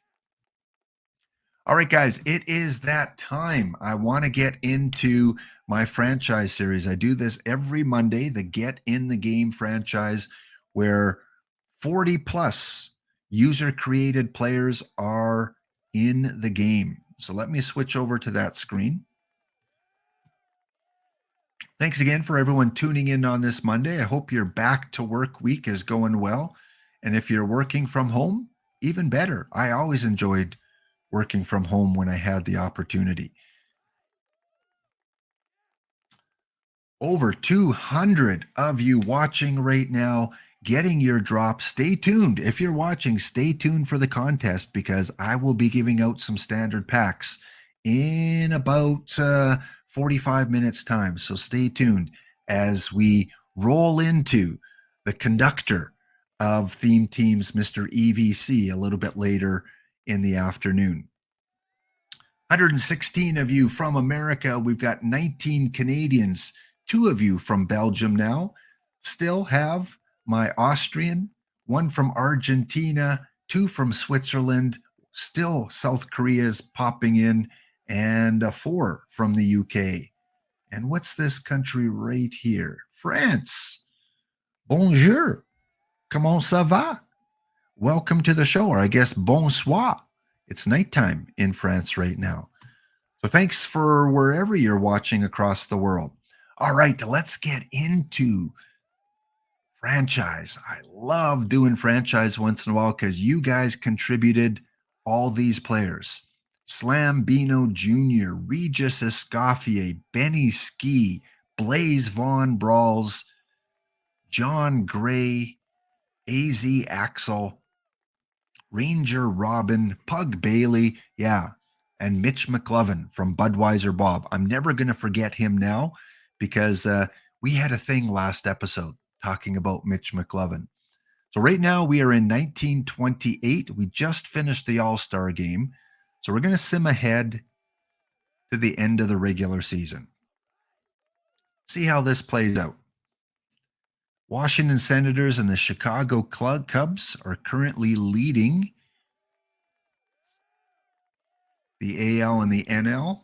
All right, guys, it is that time. I want to get into my franchise series. I do this every Monday, the Get in the Game franchise, where 40 plus user created players are in the game. So let me switch over to that screen. Thanks again for everyone tuning in on this Monday. I hope your back to work week is going well. And if you're working from home, even better. I always enjoyed working from home when I had the opportunity. Over 200 of you watching right now, getting your drop. Stay tuned. If you're watching, stay tuned for the contest because I will be giving out some standard packs in about 45 minutes time. So stay tuned as we roll into the conductor of Theme Teams, Mr. EVC, a little bit later in the afternoon. 116 of you from America. We've got 19 Canadians, 2 of you from Belgium now. Still have my Austrian, 1 from Argentina, 2 from Switzerland. Still South Korea's popping in, and 4 from the UK. And what's this country right here? France. Bonjour. Comment ça va? Welcome to the show, or I guess bonsoir. It's nighttime in France right now. So thanks for wherever you're watching across the world. All right, let's get into franchise. I love doing franchise once in a while because you guys contributed all these players. Slam Bino Jr., Regis Escoffier, Benny Ski, Blaze Vaughn Brawls, John Gray, AZ Axel, Ranger Robin, Pug Bailey, and Mitch McLovin from Budweiser Bob. I'm never going to forget him now because we had a thing last episode talking about Mitch McLovin. So right now we are in 1928. We just finished the All-Star game. So we're going to sim ahead to the end of the regular season. See how this plays out. Washington Senators and the Chicago Cubs are currently leading the AL and the NL.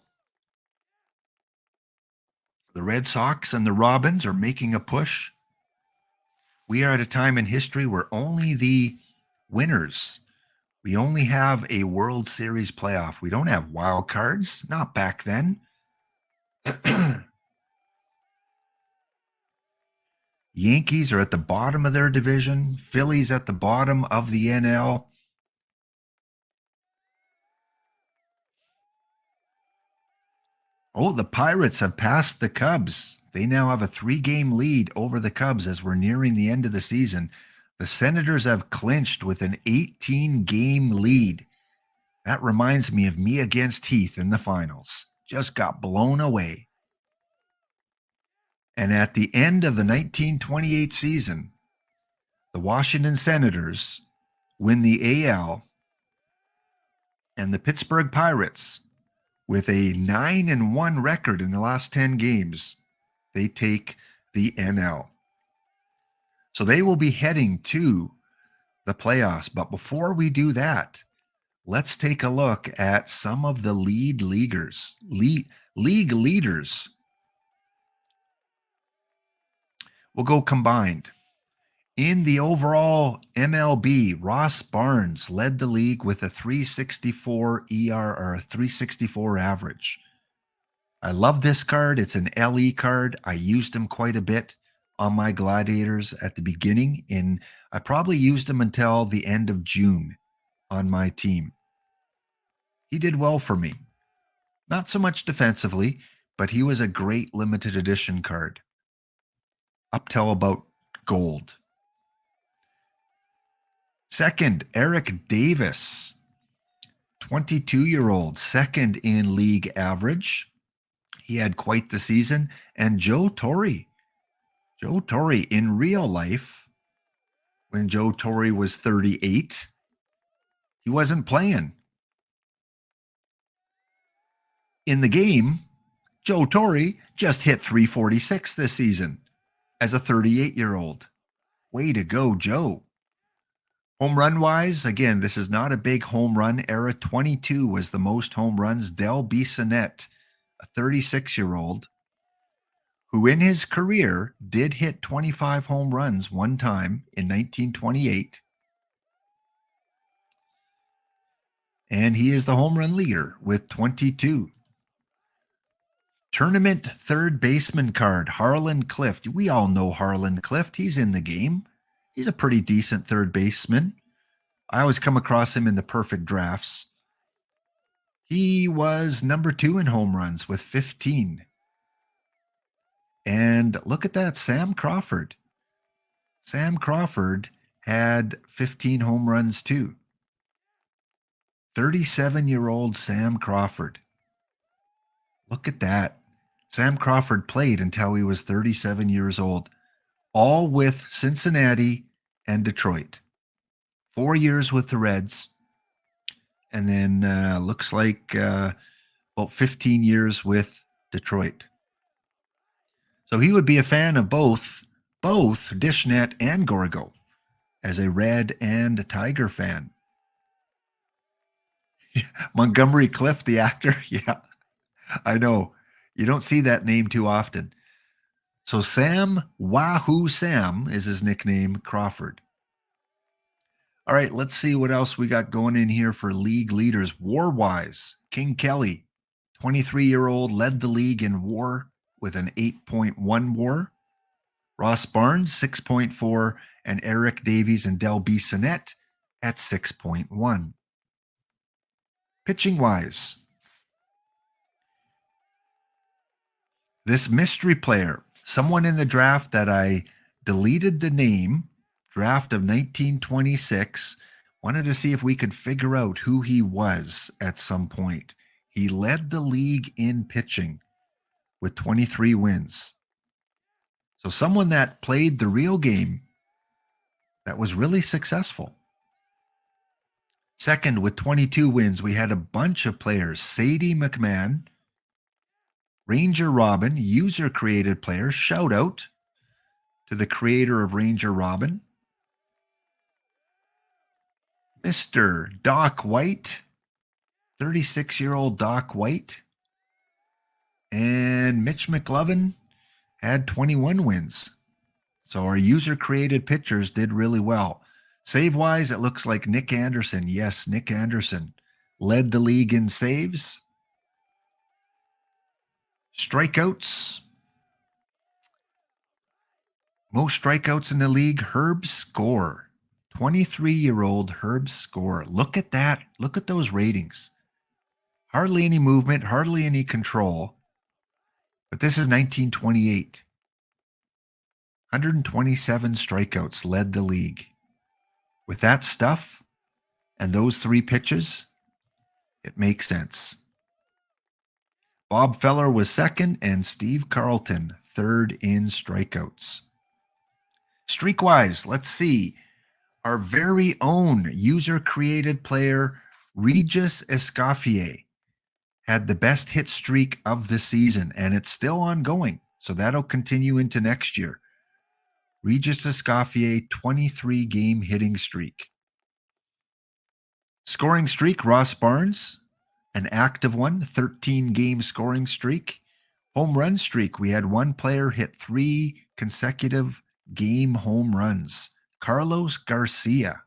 The Red Sox and the Robins are making a push. We are at a time in history where only the winners, we only have a World Series playoff. We don't have wild cards, not back then. Yankees are at the bottom of their division. Phillies at the bottom of the NL. Oh, the Pirates have passed the Cubs. They now have a 3-game lead over the Cubs as we're nearing the end of the season. The Senators have clinched with an 18-game lead. That reminds me of me against Heath in the finals. Just got blown away. And at the end of the 1928 season, the Washington Senators win the AL, and the Pittsburgh Pirates, with a 9-1 record in the last 10 games, they take the NL. So they will be heading to the playoffs. But before we do that, let's take a look at some of the league leaders. We'll go combined. In the overall MLB, Ross Barnes led the league with a 364 ER or a 364 average. I love this card. It's an LE card. I used him quite a bit on my Gladiators at the beginning, and I probably used him until the end of June on my team. He did well for me. Not so much defensively, but he was a great limited edition card up till about gold. Second, Eric Davis, 22-year-old, second in league average. He had quite the season. And Joe Torre. Joe Torre, in real life, when Joe Torre was 38, he wasn't playing. In the game, Joe Torre just hit 346 this season as a 38-year-old. Way to go, Joe. Home run wise, again, this is not a big home run era. 22 was the most home runs. Del Bissonette, a 36-year-old, who in his career did hit 25 home runs one time in 1928. And he is the home run leader with 22. Tournament third baseman card, Harlan Clift. We all know Harlan Clift. He's in the game. He's a pretty decent third baseman. I always come across him in the perfect drafts. He was number 2 in home runs with 15. And look at that, Sam Crawford. Sam Crawford had 15 home runs too. 37-year-old Sam Crawford. Look at that. Sam Crawford played until he was 37 years old, all with Cincinnati and Detroit. 4 years with the Reds, and then looks like about 15 years with Detroit. So he would be a fan of both Dishnet and Gorgo as a Red and Tiger fan. Montgomery Clift, the actor. Yeah, I know. You don't see that name too often. So Sam, Wahoo Sam is his nickname, Crawford. All right, let's see what else we got going in here for league leaders. War-wise, King Kelly, 23-year-old, led the league in WAR with an 8.1 WAR. Ross Barnes, 6.4, and Eric Davies and Del Bissonette at 6.1. Pitching-wise, this mystery player, someone in the draft that I deleted the name, draft of 1926, wanted to see if we could figure out who he was at some point. He led the league in pitching with 23 wins. So someone that played the real game that was really successful. Second, with 22 wins, we had a bunch of players. Sadie McMahon, Ranger Robin, user-created player. Shout out to the creator of Ranger Robin. Mr. Doc White, 36-year-old Doc White. And Mitch McLovin had 21 wins. So our user-created pitchers did really well. Save-wise, it looks like Nick Anderson. Yes, Nick Anderson led the league in saves. Strikeouts. Most strikeouts in the league, Herb Score. 23-year-old Herb Score. Look at that. Look at those ratings. Hardly any movement, hardly any control. But this is 1928. 127 strikeouts led the league. With that stuff and those 3 pitches, it makes sense. Bob Feller was second and Steve Carlton third in strikeouts. Streak-wise, let's see. Our very own user-created player, Regis Escoffier, had the best hit streak of the season, and it's still ongoing, so that'll continue into next year. Regis Escoffier, 23-game hitting streak. Scoring streak, Ross Barnes, an active one, 13-game scoring streak. Home run streak, we had one player hit 3 consecutive game home runs. Carlos Garcia.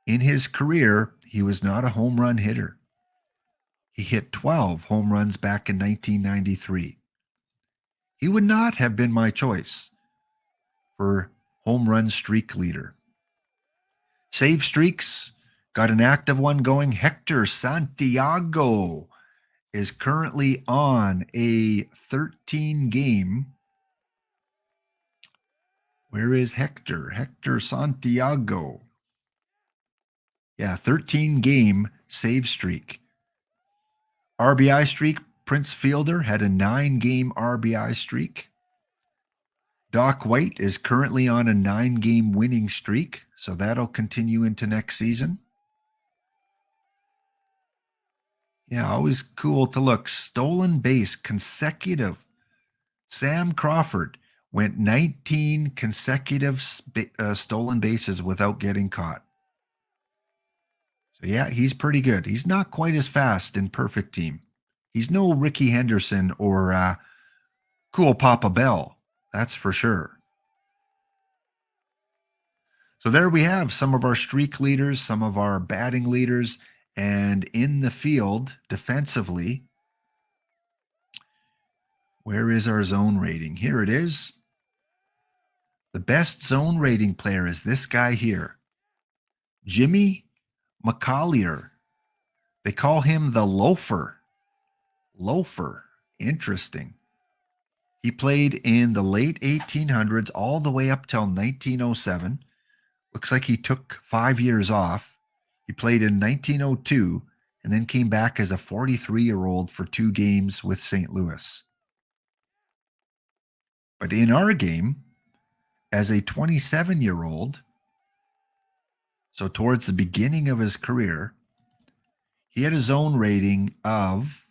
In his career, he was not a home run hitter. He hit 12 home runs back in 1993. He would not have been my choice for home run streak leader. Save streaks, got an active one going. Hector Santiago is currently on a 13 game. Where is Hector? Hector Santiago. Yeah, 13 game save streak. RBI streak, Prince Fielder had a 9-game RBI streak. Doc White is currently on a 9-game winning streak, so that'll continue into next season. Yeah, always cool to look. Stolen base, consecutive. Sam Crawford went 19 consecutive stolen bases without getting caught. So yeah, he's pretty good. He's not quite as fast in perfect team. He's no Ricky Henderson or Cool Papa Bell. That's for sure. So there we have some of our streak leaders, some of our batting leaders, and in the field defensively, where is our zone rating? Here it is. The best zone rating player is this guy here, Jimmy McCollier. They call him the Loafer. Loafer. Interesting. He played in the late 1800s all the way up till 1907. Looks like he took 5 years off. He played in 1902 and then came back as a 43-year-old for 2 games with St. Louis. But in our game, as a 27-year-old, so towards the beginning of his career, he had a zone rating of,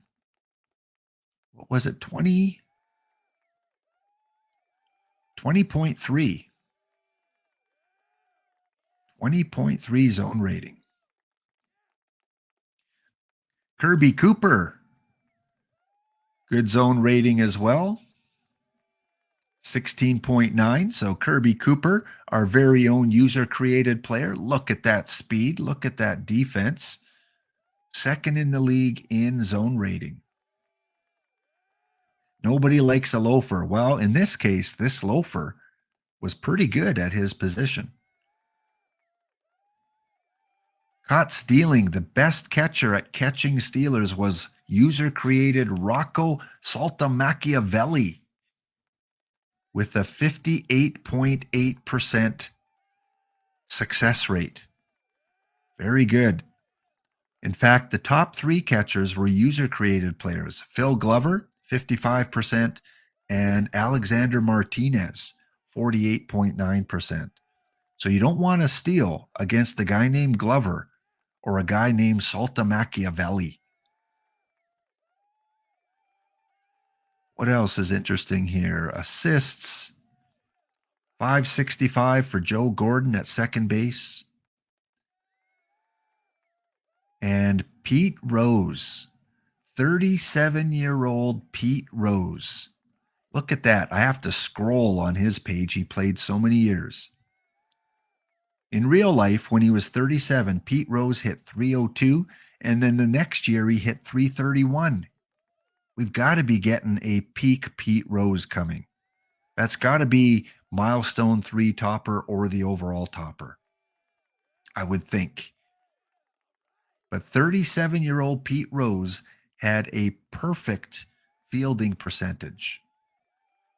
what was it, 20.3. 20.3 zone rating. Kirby Cooper, good zone rating as well. 16.9. So Kirby Cooper, our very own user-created player. Look at that speed. Look at that defense. Second in the league in zone rating. Nobody likes a loafer. Well, in this case, this loafer was pretty good at his position. Caught stealing. The best catcher at catching stealers was user-created Rocco Saltamachiavelli with a 58.8% success rate. Very good. In fact, the top 3 catchers were user-created players. Phil Glover, 55%, and Alexander Martinez, 48.9%. So you don't want to steal against a guy named Glover or a guy named Saltamachiavelli. What else is interesting here? Assists, 565 for Joe Gordon at second base. And Pete Rose, 37-year-old Pete Rose. Look at that. I have to scroll on his page. He played so many years. In real life, when he was 37, Pete Rose hit 302, and then the next year he hit 331. We've got to be getting a peak Pete Rose coming. That's got to be milestone 3 topper or the overall topper, I would think. But 37-year-old Pete Rose had a perfect fielding percentage.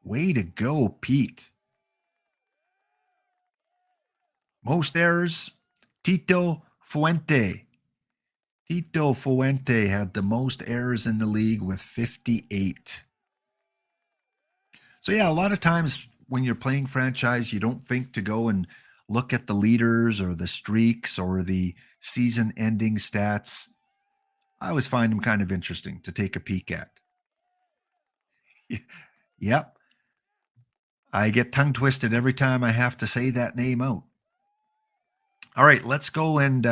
Way to go, Pete. Most errors, Tito Fuente. Tito Fuente had the most errors in the league with 58. So yeah, a lot of times when you're playing franchise, you don't think to go and look at the leaders or the streaks or the season-ending stats. I always find them kind of interesting to take a peek at. Yep. I get tongue-twisted every time I have to say that name out. All right, let's go and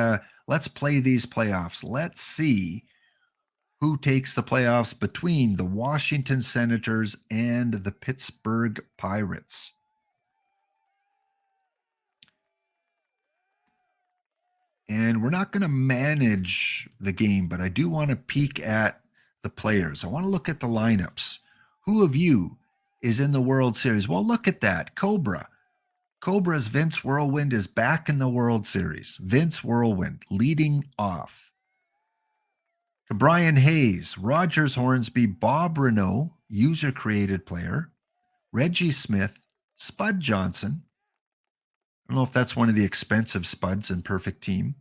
let's play these playoffs. Let's see who takes the playoffs between the Washington Senators and the Pittsburgh Pirates. And we're not going to manage the game, but I do want to peek at the players. I want to look at the lineups. Who of you is in the World Series? Well, look at that. Cobra's Vince Whirlwind is back in the World Series. Vince Whirlwind leading off. Brian Hayes, Rogers Hornsby, Bob Renault, user-created player. Reggie Smith, Spud Johnson. I don't know if that's one of the expensive Spuds in Perfect Team.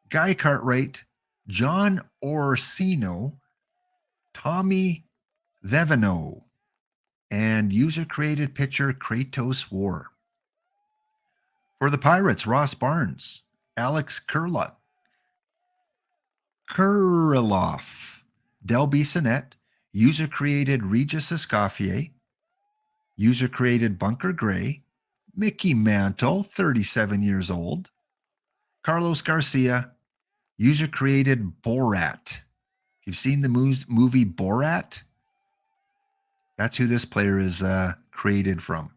Guy Cartwright, John Orsino, Tommy Theveno, and user-created pitcher Kratos War. For the Pirates, Ross Barnes, Alex Kurloff, Del Bissonette, user-created Regis Escoffier, user-created Bunker Gray, Mickey Mantle, 37 years old, Carlos Garcia, user-created Borat. You've seen the movie Borat? That's who this player is created from.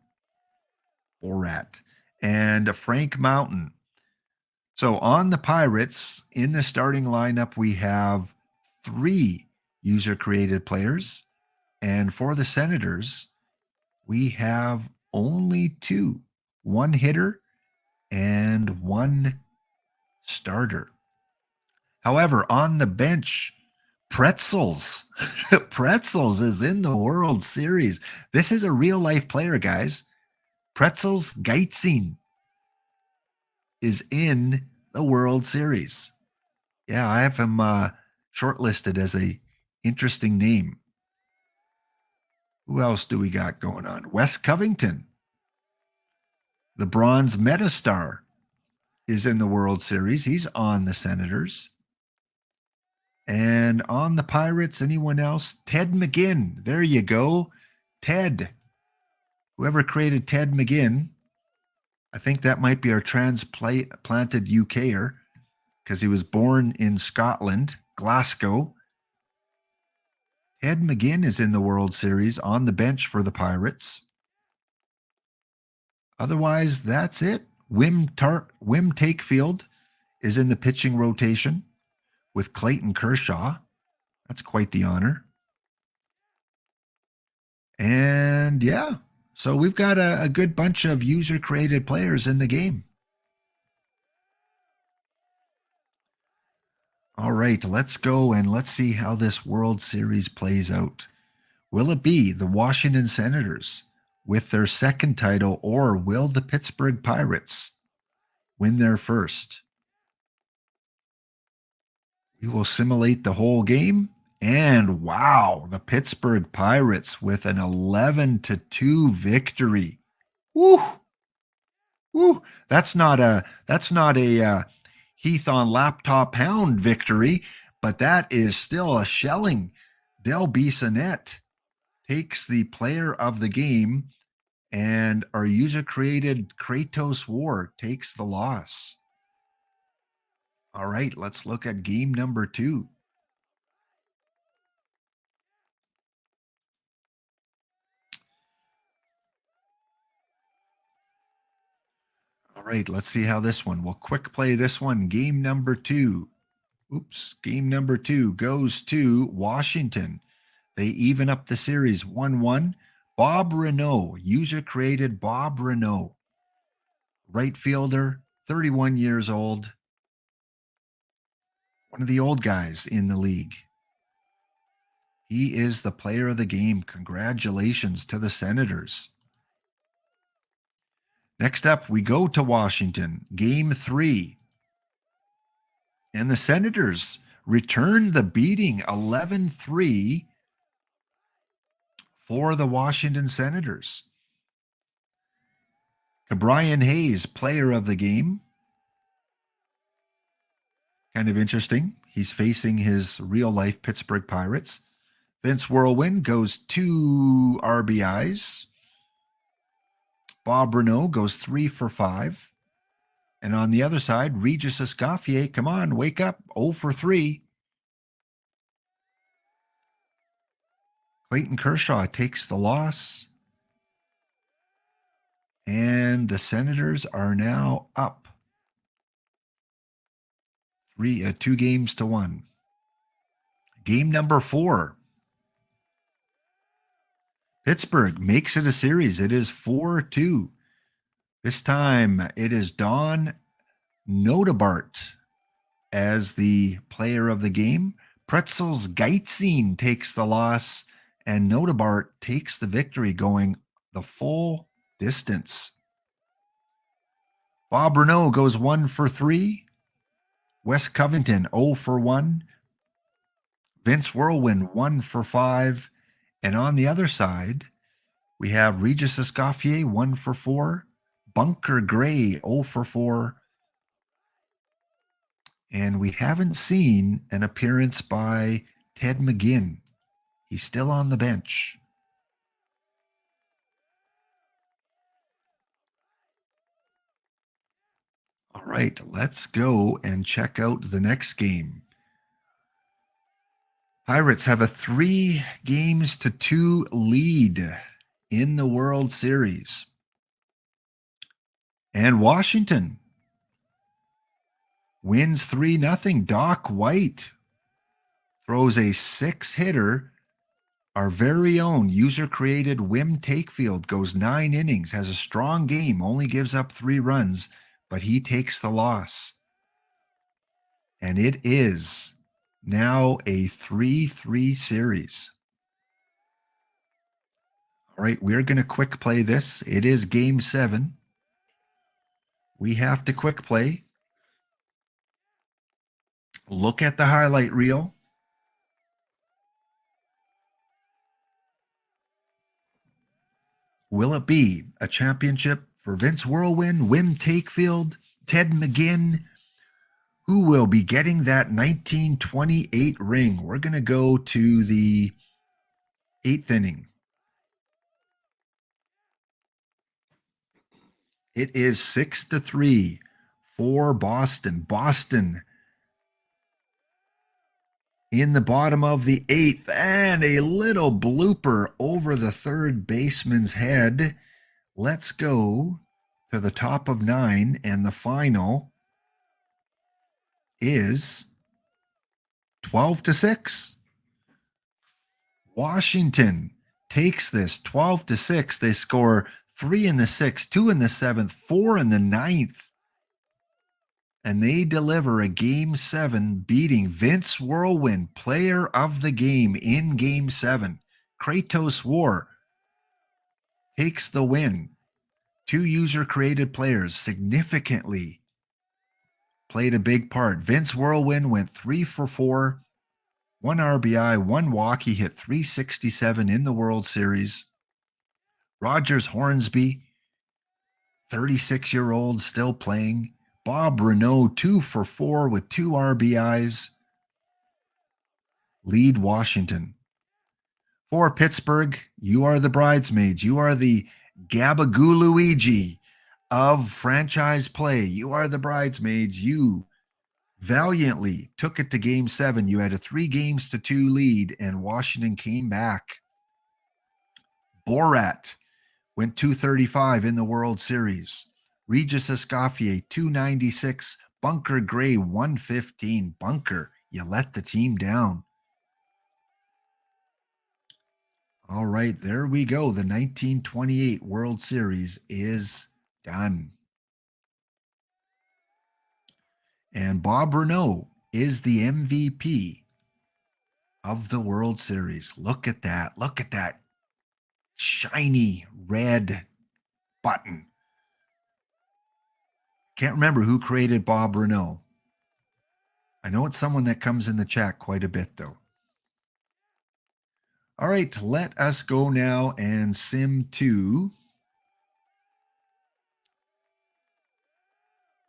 Borat. And Frank Mountain. So on the Pirates, in the starting lineup, we have 3 user-created players. And for the Senators, we have only 2. 1 hitter and 1 starter. However, on the bench, Pretzels. Pretzels is in the World Series. This is a real-life player, guys. Pretzels Geitzing is in the World Series. Yeah, I have him shortlisted as a interesting name. Who else do we got going on? Wes Covington. The Bronze Metastar is in the World Series. He's on the Senators. And on the Pirates, anyone else? Ted McGinn. There you go. Ted. Whoever created Ted McGinn, I think that might be our transplanted UKer because he was born in Scotland, Glasgow. Ted McGinn is in the World Series on the bench for the Pirates. Otherwise, that's it. Wim Takefield is in the pitching rotation with Clayton Kershaw. That's quite the honor. And yeah, so we've got a good bunch of user-created players in the game. All right, let's go and let's see how this World Series plays out. Will it be the Washington Senators with their second title, or will the Pittsburgh Pirates win their first? We will simulate the whole game. And wow, the Pittsburgh Pirates with an 11-2 victory. Woo! Woo! That's not a Heath on Laptop Hound victory, but that is still a shelling. Del Bissonette takes the player of the game, and our user-created Kratos War takes the loss. All right, let's look at game number 2. All right, let's see how this one. We'll quick play this one. Game number 2. Game number 2 goes to Washington. They even up the series 1-1. Bob Renault, user-created Bob Renault. Right fielder, 31 years old. One of the old guys in the league. He is the player of the game. Congratulations to the Senators. Next up, we go to Washington. Game 3. And the Senators returned the beating 11-3 for the Washington Senators. Brian Hayes, player of the game. Kind of interesting. He's facing his real-life Pittsburgh Pirates. Vince Whirlwind goes 2 RBIs. Bob Renault goes 3 for 5. And on the other side, Regis Escoffier, come on, wake up, 0 for 3. Clayton Kershaw takes the loss. And the Senators are now up 2 games to 1. Game number 4. Pittsburgh makes it a series. It is 4-2. This time it is Don Nodebart as the player of the game. Pretzels Geitzine takes the loss, and Nodebart takes the victory, going the full distance. Bob Renault goes 1 for 3. Wes Covington 0 for 1. Vince Whirlwind 1 for 5. And on the other side, we have Regis Escoffier 1 for 4. Bunker Gray 0 for 4. And we haven't seen an appearance by Ted McGinn. He's still on the bench. All right, let's go and check out the next game. Pirates have a 3 games to 2 lead in the World Series. And Washington wins 3-0. Doc White throws a 6-hitter. Our very own user-created Wim Takefield goes 9 innings, has a strong game, only gives up 3 runs, but he takes the loss. And it is now a 3-3 series. All right, we're going to quick play this. It is game 7. We have to quick play. Look at the highlight reel. Will it be a championship for Vince Whirlwind, Wim Takefield, Ted McGinn? Who will be getting that 1928 ring? We're going to go to the 8th inning. It is 6-3 for Boston. Boston in the bottom of the 8th, and a little blooper over the third baseman's head. Let's go to the top of 9, and the final is 12-6. Washington takes this 12-6. They score 3 in the 6th, 2 in the 7th, 4 in the 9th. And they deliver a game 7, beating Vince Whirlwind, player of the game in game 7. Kratos War takes the win. 2 user-created players significantly played a big part. Vince Whirlwind went 3 for 4, 1 RBI, 1 walk. He hit .367 in the World Series. Rogers Hornsby, 36-year-old, still playing. Bob Renault, 2 for 4 with 2 RBIs. Lead Washington. For Pittsburgh, you are the bridesmaids. You are the Gabagoo-Luigi of franchise play. You are the bridesmaids. You valiantly took it to game 7. You had a 3 games to 2 lead, and Washington came back. Borat went 235 in the World Series. Regis Escoffier, 296. Bunker Gray, 115. Bunker, you let the team down. All right, there we go. The 1928 World Series is done. And Bob Renault is the MVP of the World Series. Look at that. Look at that shiny red button. Can't remember who created Bob Renault. I know it's someone that comes in the chat quite a bit, though. All right, let us go now and sim to.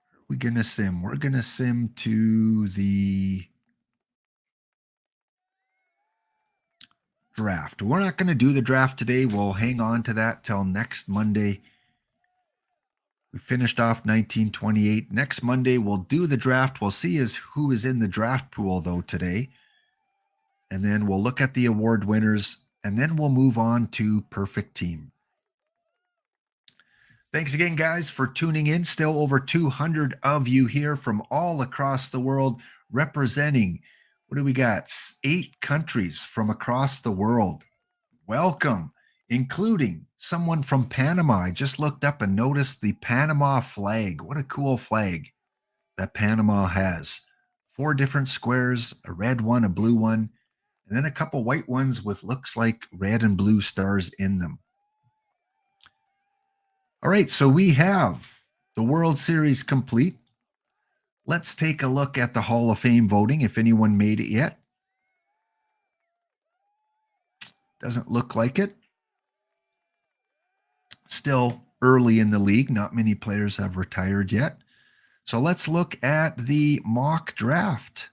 Where are we going to sim? We're going to sim to the draft. We're not going to do the draft today. We'll hang on to that till next Monday. We finished off 1928. Next Monday, we'll do the draft. We'll see who is in the draft pool, though, today. And then we'll look at the award winners, and then we'll move on to Perfect Team. Thanks again, guys, for tuning in. Still over 200 of you here from all across the world. representing, what do we got? 8 countries from across the world. Welcome, including someone from Panama. I just looked up and noticed the Panama flag. What a cool flag that Panama has. 4 different squares, a red one, a blue one, and then a couple white ones with looks like red and blue stars in them. All right, so we have the World Series complete. Let's take a look at the Hall of Fame voting, if anyone made it yet. Doesn't look like it. Still early in the league. Not many players have retired yet. So let's look at the mock draft.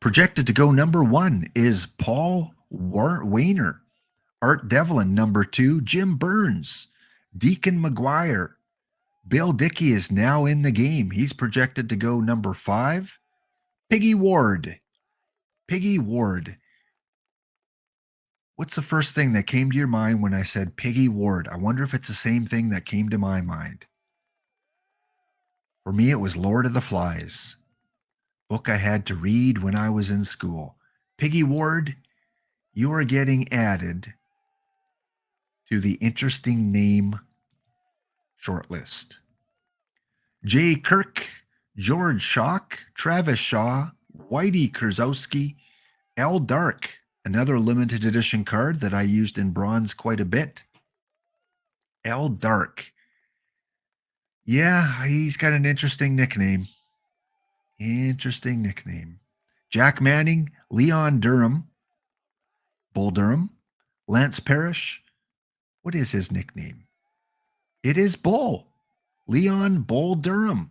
Projected to go number 1 is Paul Wainer. Art Devlin, number 2. Jim Burns. Deacon McGuire. Bill Dickey is now in the game. He's projected to go number 5. Piggy Ward. Piggy Ward. What's the first thing that came to your mind when I said Piggy Ward? I wonder if it's the same thing that came to my mind. For me, it was Lord of the Flies. Book I had to read when I was in school. Piggy Ward, you are getting added to the interesting name shortlist. Jay Kirk, George Schock, Travis Shaw, Whitey Kurzowski, Al Dark, another limited edition card that I used in bronze quite a bit. Al Dark. Yeah, he's got an interesting nickname. Interesting nickname. Jack Manning, Leon Durham, Bull Durham, Lance Parrish. What is his nickname? It is Bull. Leon Bull Durham.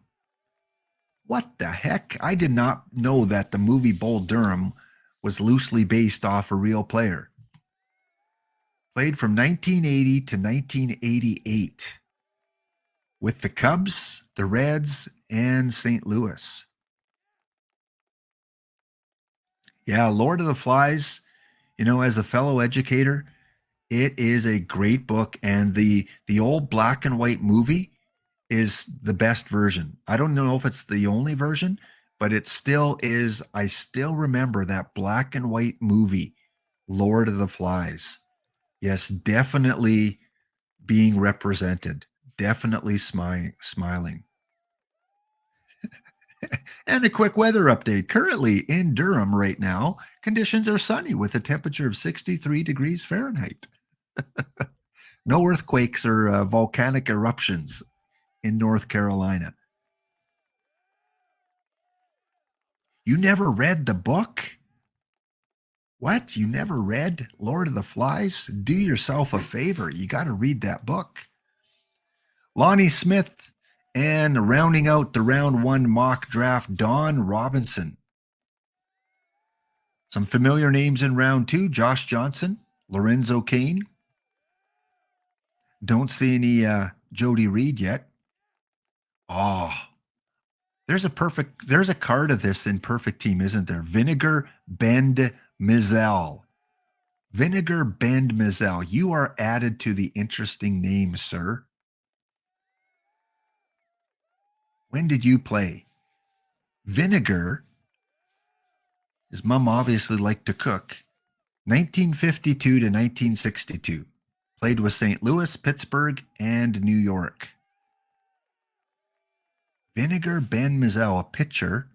What the heck? I did not know that the movie Bull Durham was loosely based off a real player. Played from 1980 to 1988 with the Cubs, the Reds, and St. Louis. Yeah, Lord of the Flies, as a fellow educator, it is a great book, and the old black and white movie is the best version. I don't know if it's the only version, but it still is. I still remember that black and white movie, Lord of the Flies. Yes, definitely being represented, definitely smiling. And a quick weather update. Currently in Durham right now, conditions are sunny with a temperature of 63 degrees Fahrenheit. No earthquakes or volcanic eruptions in North Carolina. You never read the book? What? You never read Lord of the Flies? Do yourself a favor. You got to read that book. Lonnie Smith, and rounding out the round 1 mock draft, Don Robinson. Some familiar names in round 2, Josh Johnson, Lorenzo Cain. Don't see any Jody Reed yet. Oh, there's a card of this in Perfect Team, isn't there? Vinegar Bend Mizell. Vinegar Bend Mizell. You are added to the interesting name, sir. When did you play? Vinegar, his mom obviously liked to cook. 1952 to 1962. Played with St. Louis, Pittsburgh, and New York. Vinegar Ben Mizell, a pitcher,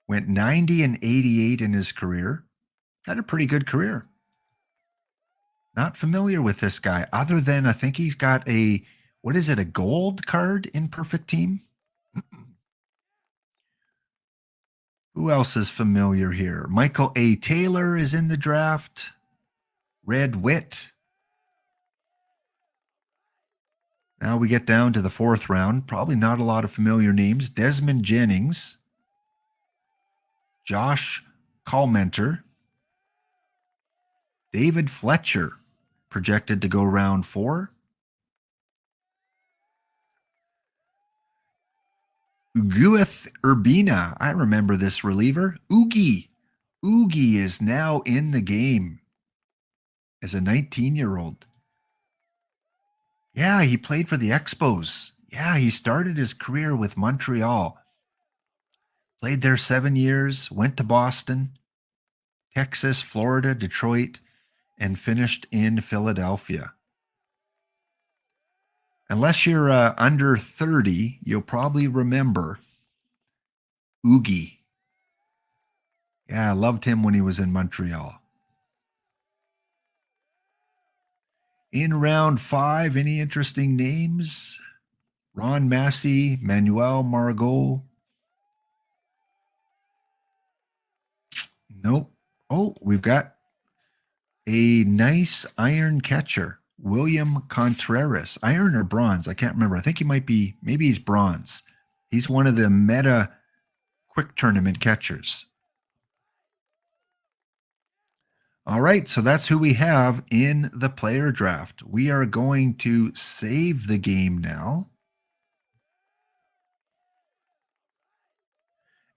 went 90 and 88 in his career. Had a pretty good career. Not familiar with this guy, other than I think he's got a gold card in Perfect Team? Who else is familiar here? Michael A. Taylor is in the draft. Red Witt. Now we get down to the 4th round. Probably not a lot of familiar names. Desmond Jennings. Josh Kalmenter. David Fletcher, projected to go round 4. Ugueth Urbina. I remember this reliever. Oogie. Oogie is now in the game as a 19-year-old. Yeah, he played for the Expos. Yeah, he started his career with Montreal. Played there 7 years, went to Boston, Texas, Florida, Detroit, and finished in Philadelphia. Unless you're under 30, you'll probably remember Oogie. Yeah, I loved him when he was in Montreal. In round 5, any interesting names? Ron Massey, Manuel Margot. Nope. Oh, we've got a nice iron catcher, William Contreras. Iron or bronze? I can't remember. I think he might be, maybe he's bronze. He's one of the meta quick tournament catchers. All right, so that's who we have in the player draft. We are going to save the game now.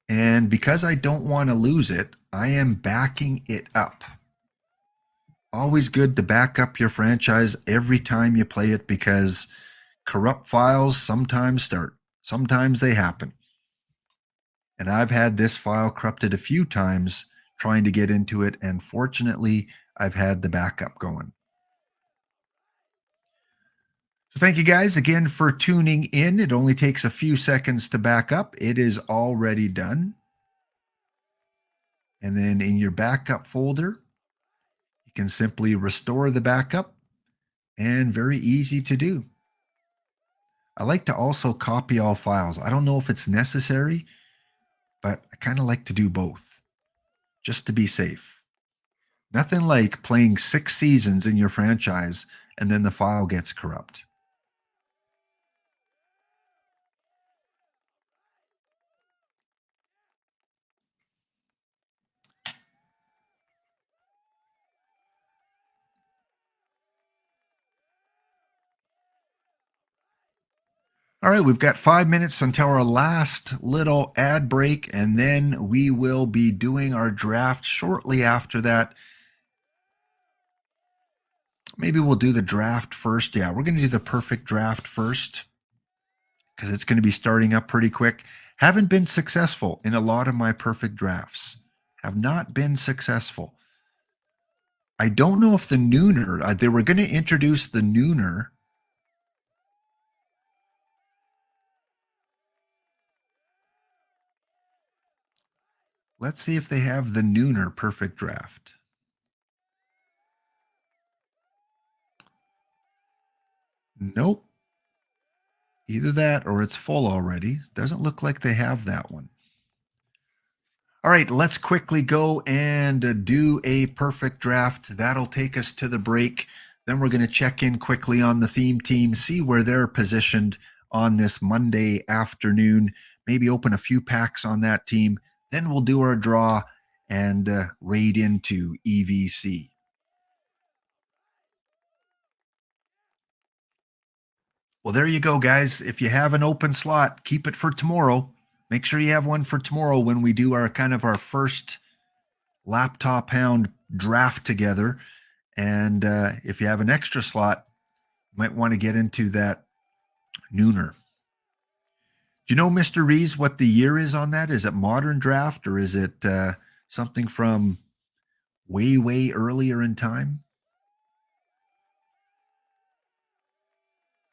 And because I don't want to lose it, I am backing it up. Always good to back up your franchise every time you play it because corrupt files sometimes start. Sometimes they happen. And I've had this file corrupted a few times trying to get into it, and fortunately, I've had the backup going. So thank you guys again for tuning in. It only takes a few seconds to back up. It is already done. And then in your backup folder, you can simply restore the backup, and very easy to do. I like to also copy all files. I don't know if it's necessary, but I kind of like to do both just to be safe. Nothing like playing 6 seasons in your franchise and then the file gets corrupt. All right, we've got 5 minutes until our last little ad break, and then we will be doing our draft shortly after that. Maybe we'll do the draft first. Yeah, we're going to do the perfect draft first because it's going to be starting up pretty quick. Haven't been successful in a lot of my perfect drafts. Have not been successful. I don't know if the nooner, they were going to introduce the nooner. Let's see if they have the nooner perfect draft. Nope. Either that or it's full already. Doesn't look like they have that one. All right, let's quickly go and do a perfect draft. That'll take us to the break. Then we're going to check in quickly on the theme team, see where they're positioned on this Monday afternoon, maybe open a few packs on that team. Then we'll do our draw and raid into EVC. Well, there you go, guys. If you have an open slot, keep it for tomorrow. Make sure you have one for tomorrow when we do our kind of our first laptop hound draft together. And if you have an extra slot, you might want to get into that nooner. Do you know, Mr. Rees, what the year is on that? Is it modern draft or is it something from way, way earlier in time?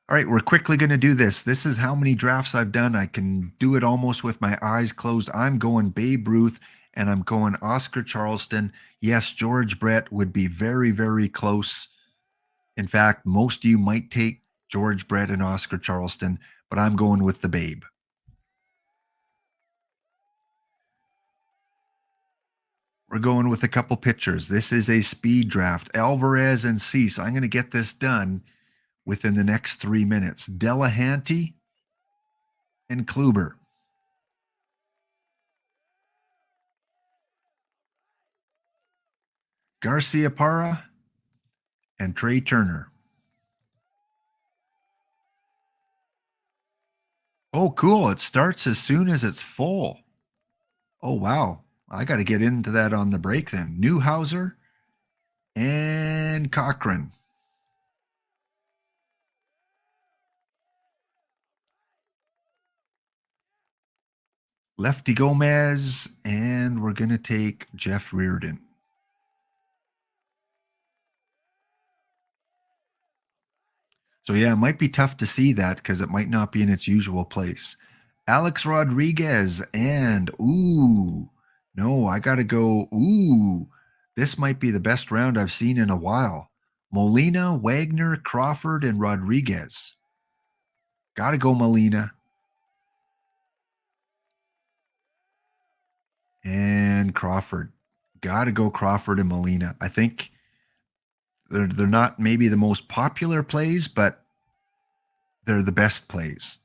All right, we're quickly going to do this. This is how many drafts I've done. I can do it almost with my eyes closed. I'm going Babe Ruth and I'm going Oscar Charleston. Yes, George Brett would be very, very close. In fact, most of you might take George Brett and Oscar Charleston, but I'm going with the Babe. We're going with a couple pitchers. This is a speed draft. Alvarez and Cease. I'm going to get this done within the next 3 minutes. Delahanty and Kluber. Garciaparra and Trey Turner. Oh, cool. It starts as soon as it's full. Oh, wow. I got to get into that on the break then. Newhouser and Cochran. Lefty Gomez, and we're going to take Jeff Reardon. So yeah, it might be tough to see that because it might not be in its usual place. Alex Rodriguez and no, I got to go. This might be the best round I've seen in a while. Molina, Wagner, Crawford, and Rodriguez. Got to go Molina. And Crawford. Got to go Crawford and Molina. I think they're not maybe the most popular plays, but they're the best plays.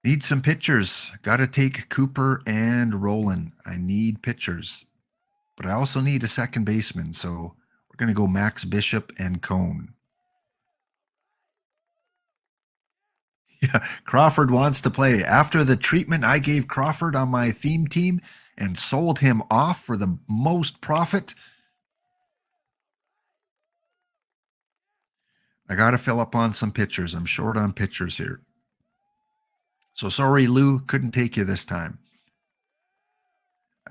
Need some pitchers. Got to take Cooper and Roland. I need pitchers. But I also need a second baseman. So we're going to go Max Bishop and Cone. Yeah, Crawford wants to play. After the treatment I gave Crawford on my theme team and sold him off for the most profit, I got to fill up on some pitchers. I'm short on pitchers here. So sorry, Lou, couldn't take you this time.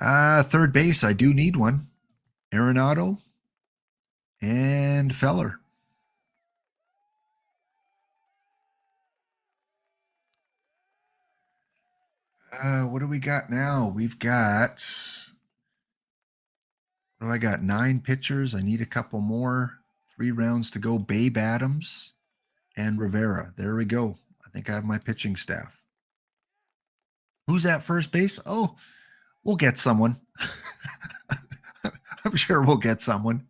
Third base, I do need one. Arenado and Feller. What do we got now? We've got, what do I got? 9 pitchers. I need a couple more. 3 rounds to go. Babe Adams and Rivera. There we go. I think I have my pitching staff. Who's at first base? Oh, we'll get someone. I'm sure we'll get someone.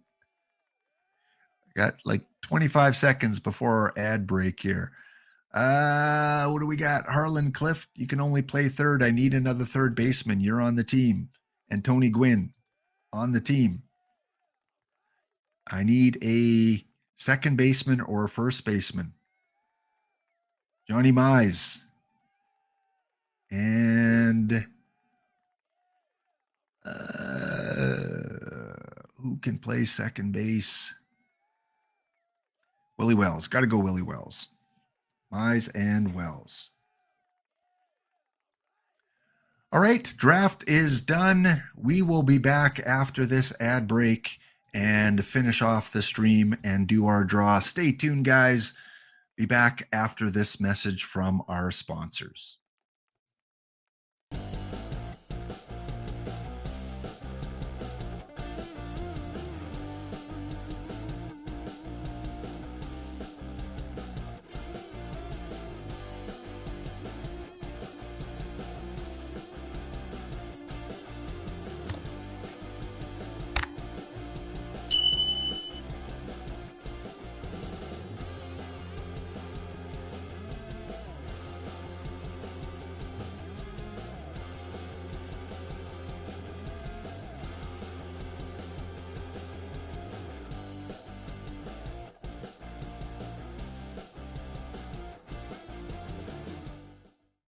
Got like 25 seconds before our ad break here. What do we got? Harlan Cliff, you can only play third. I need another third baseman. You're on the team. And Tony Gwynn on the team. I need a second baseman or a first baseman. Johnny Mize. And who can play second base? Willie Wells. Got to go Willie Wells. Mize and Wells. All right, draft is done. We will be back after this ad break and finish off the stream and do our draw. Stay tuned, guys. Be back after this message from our sponsors.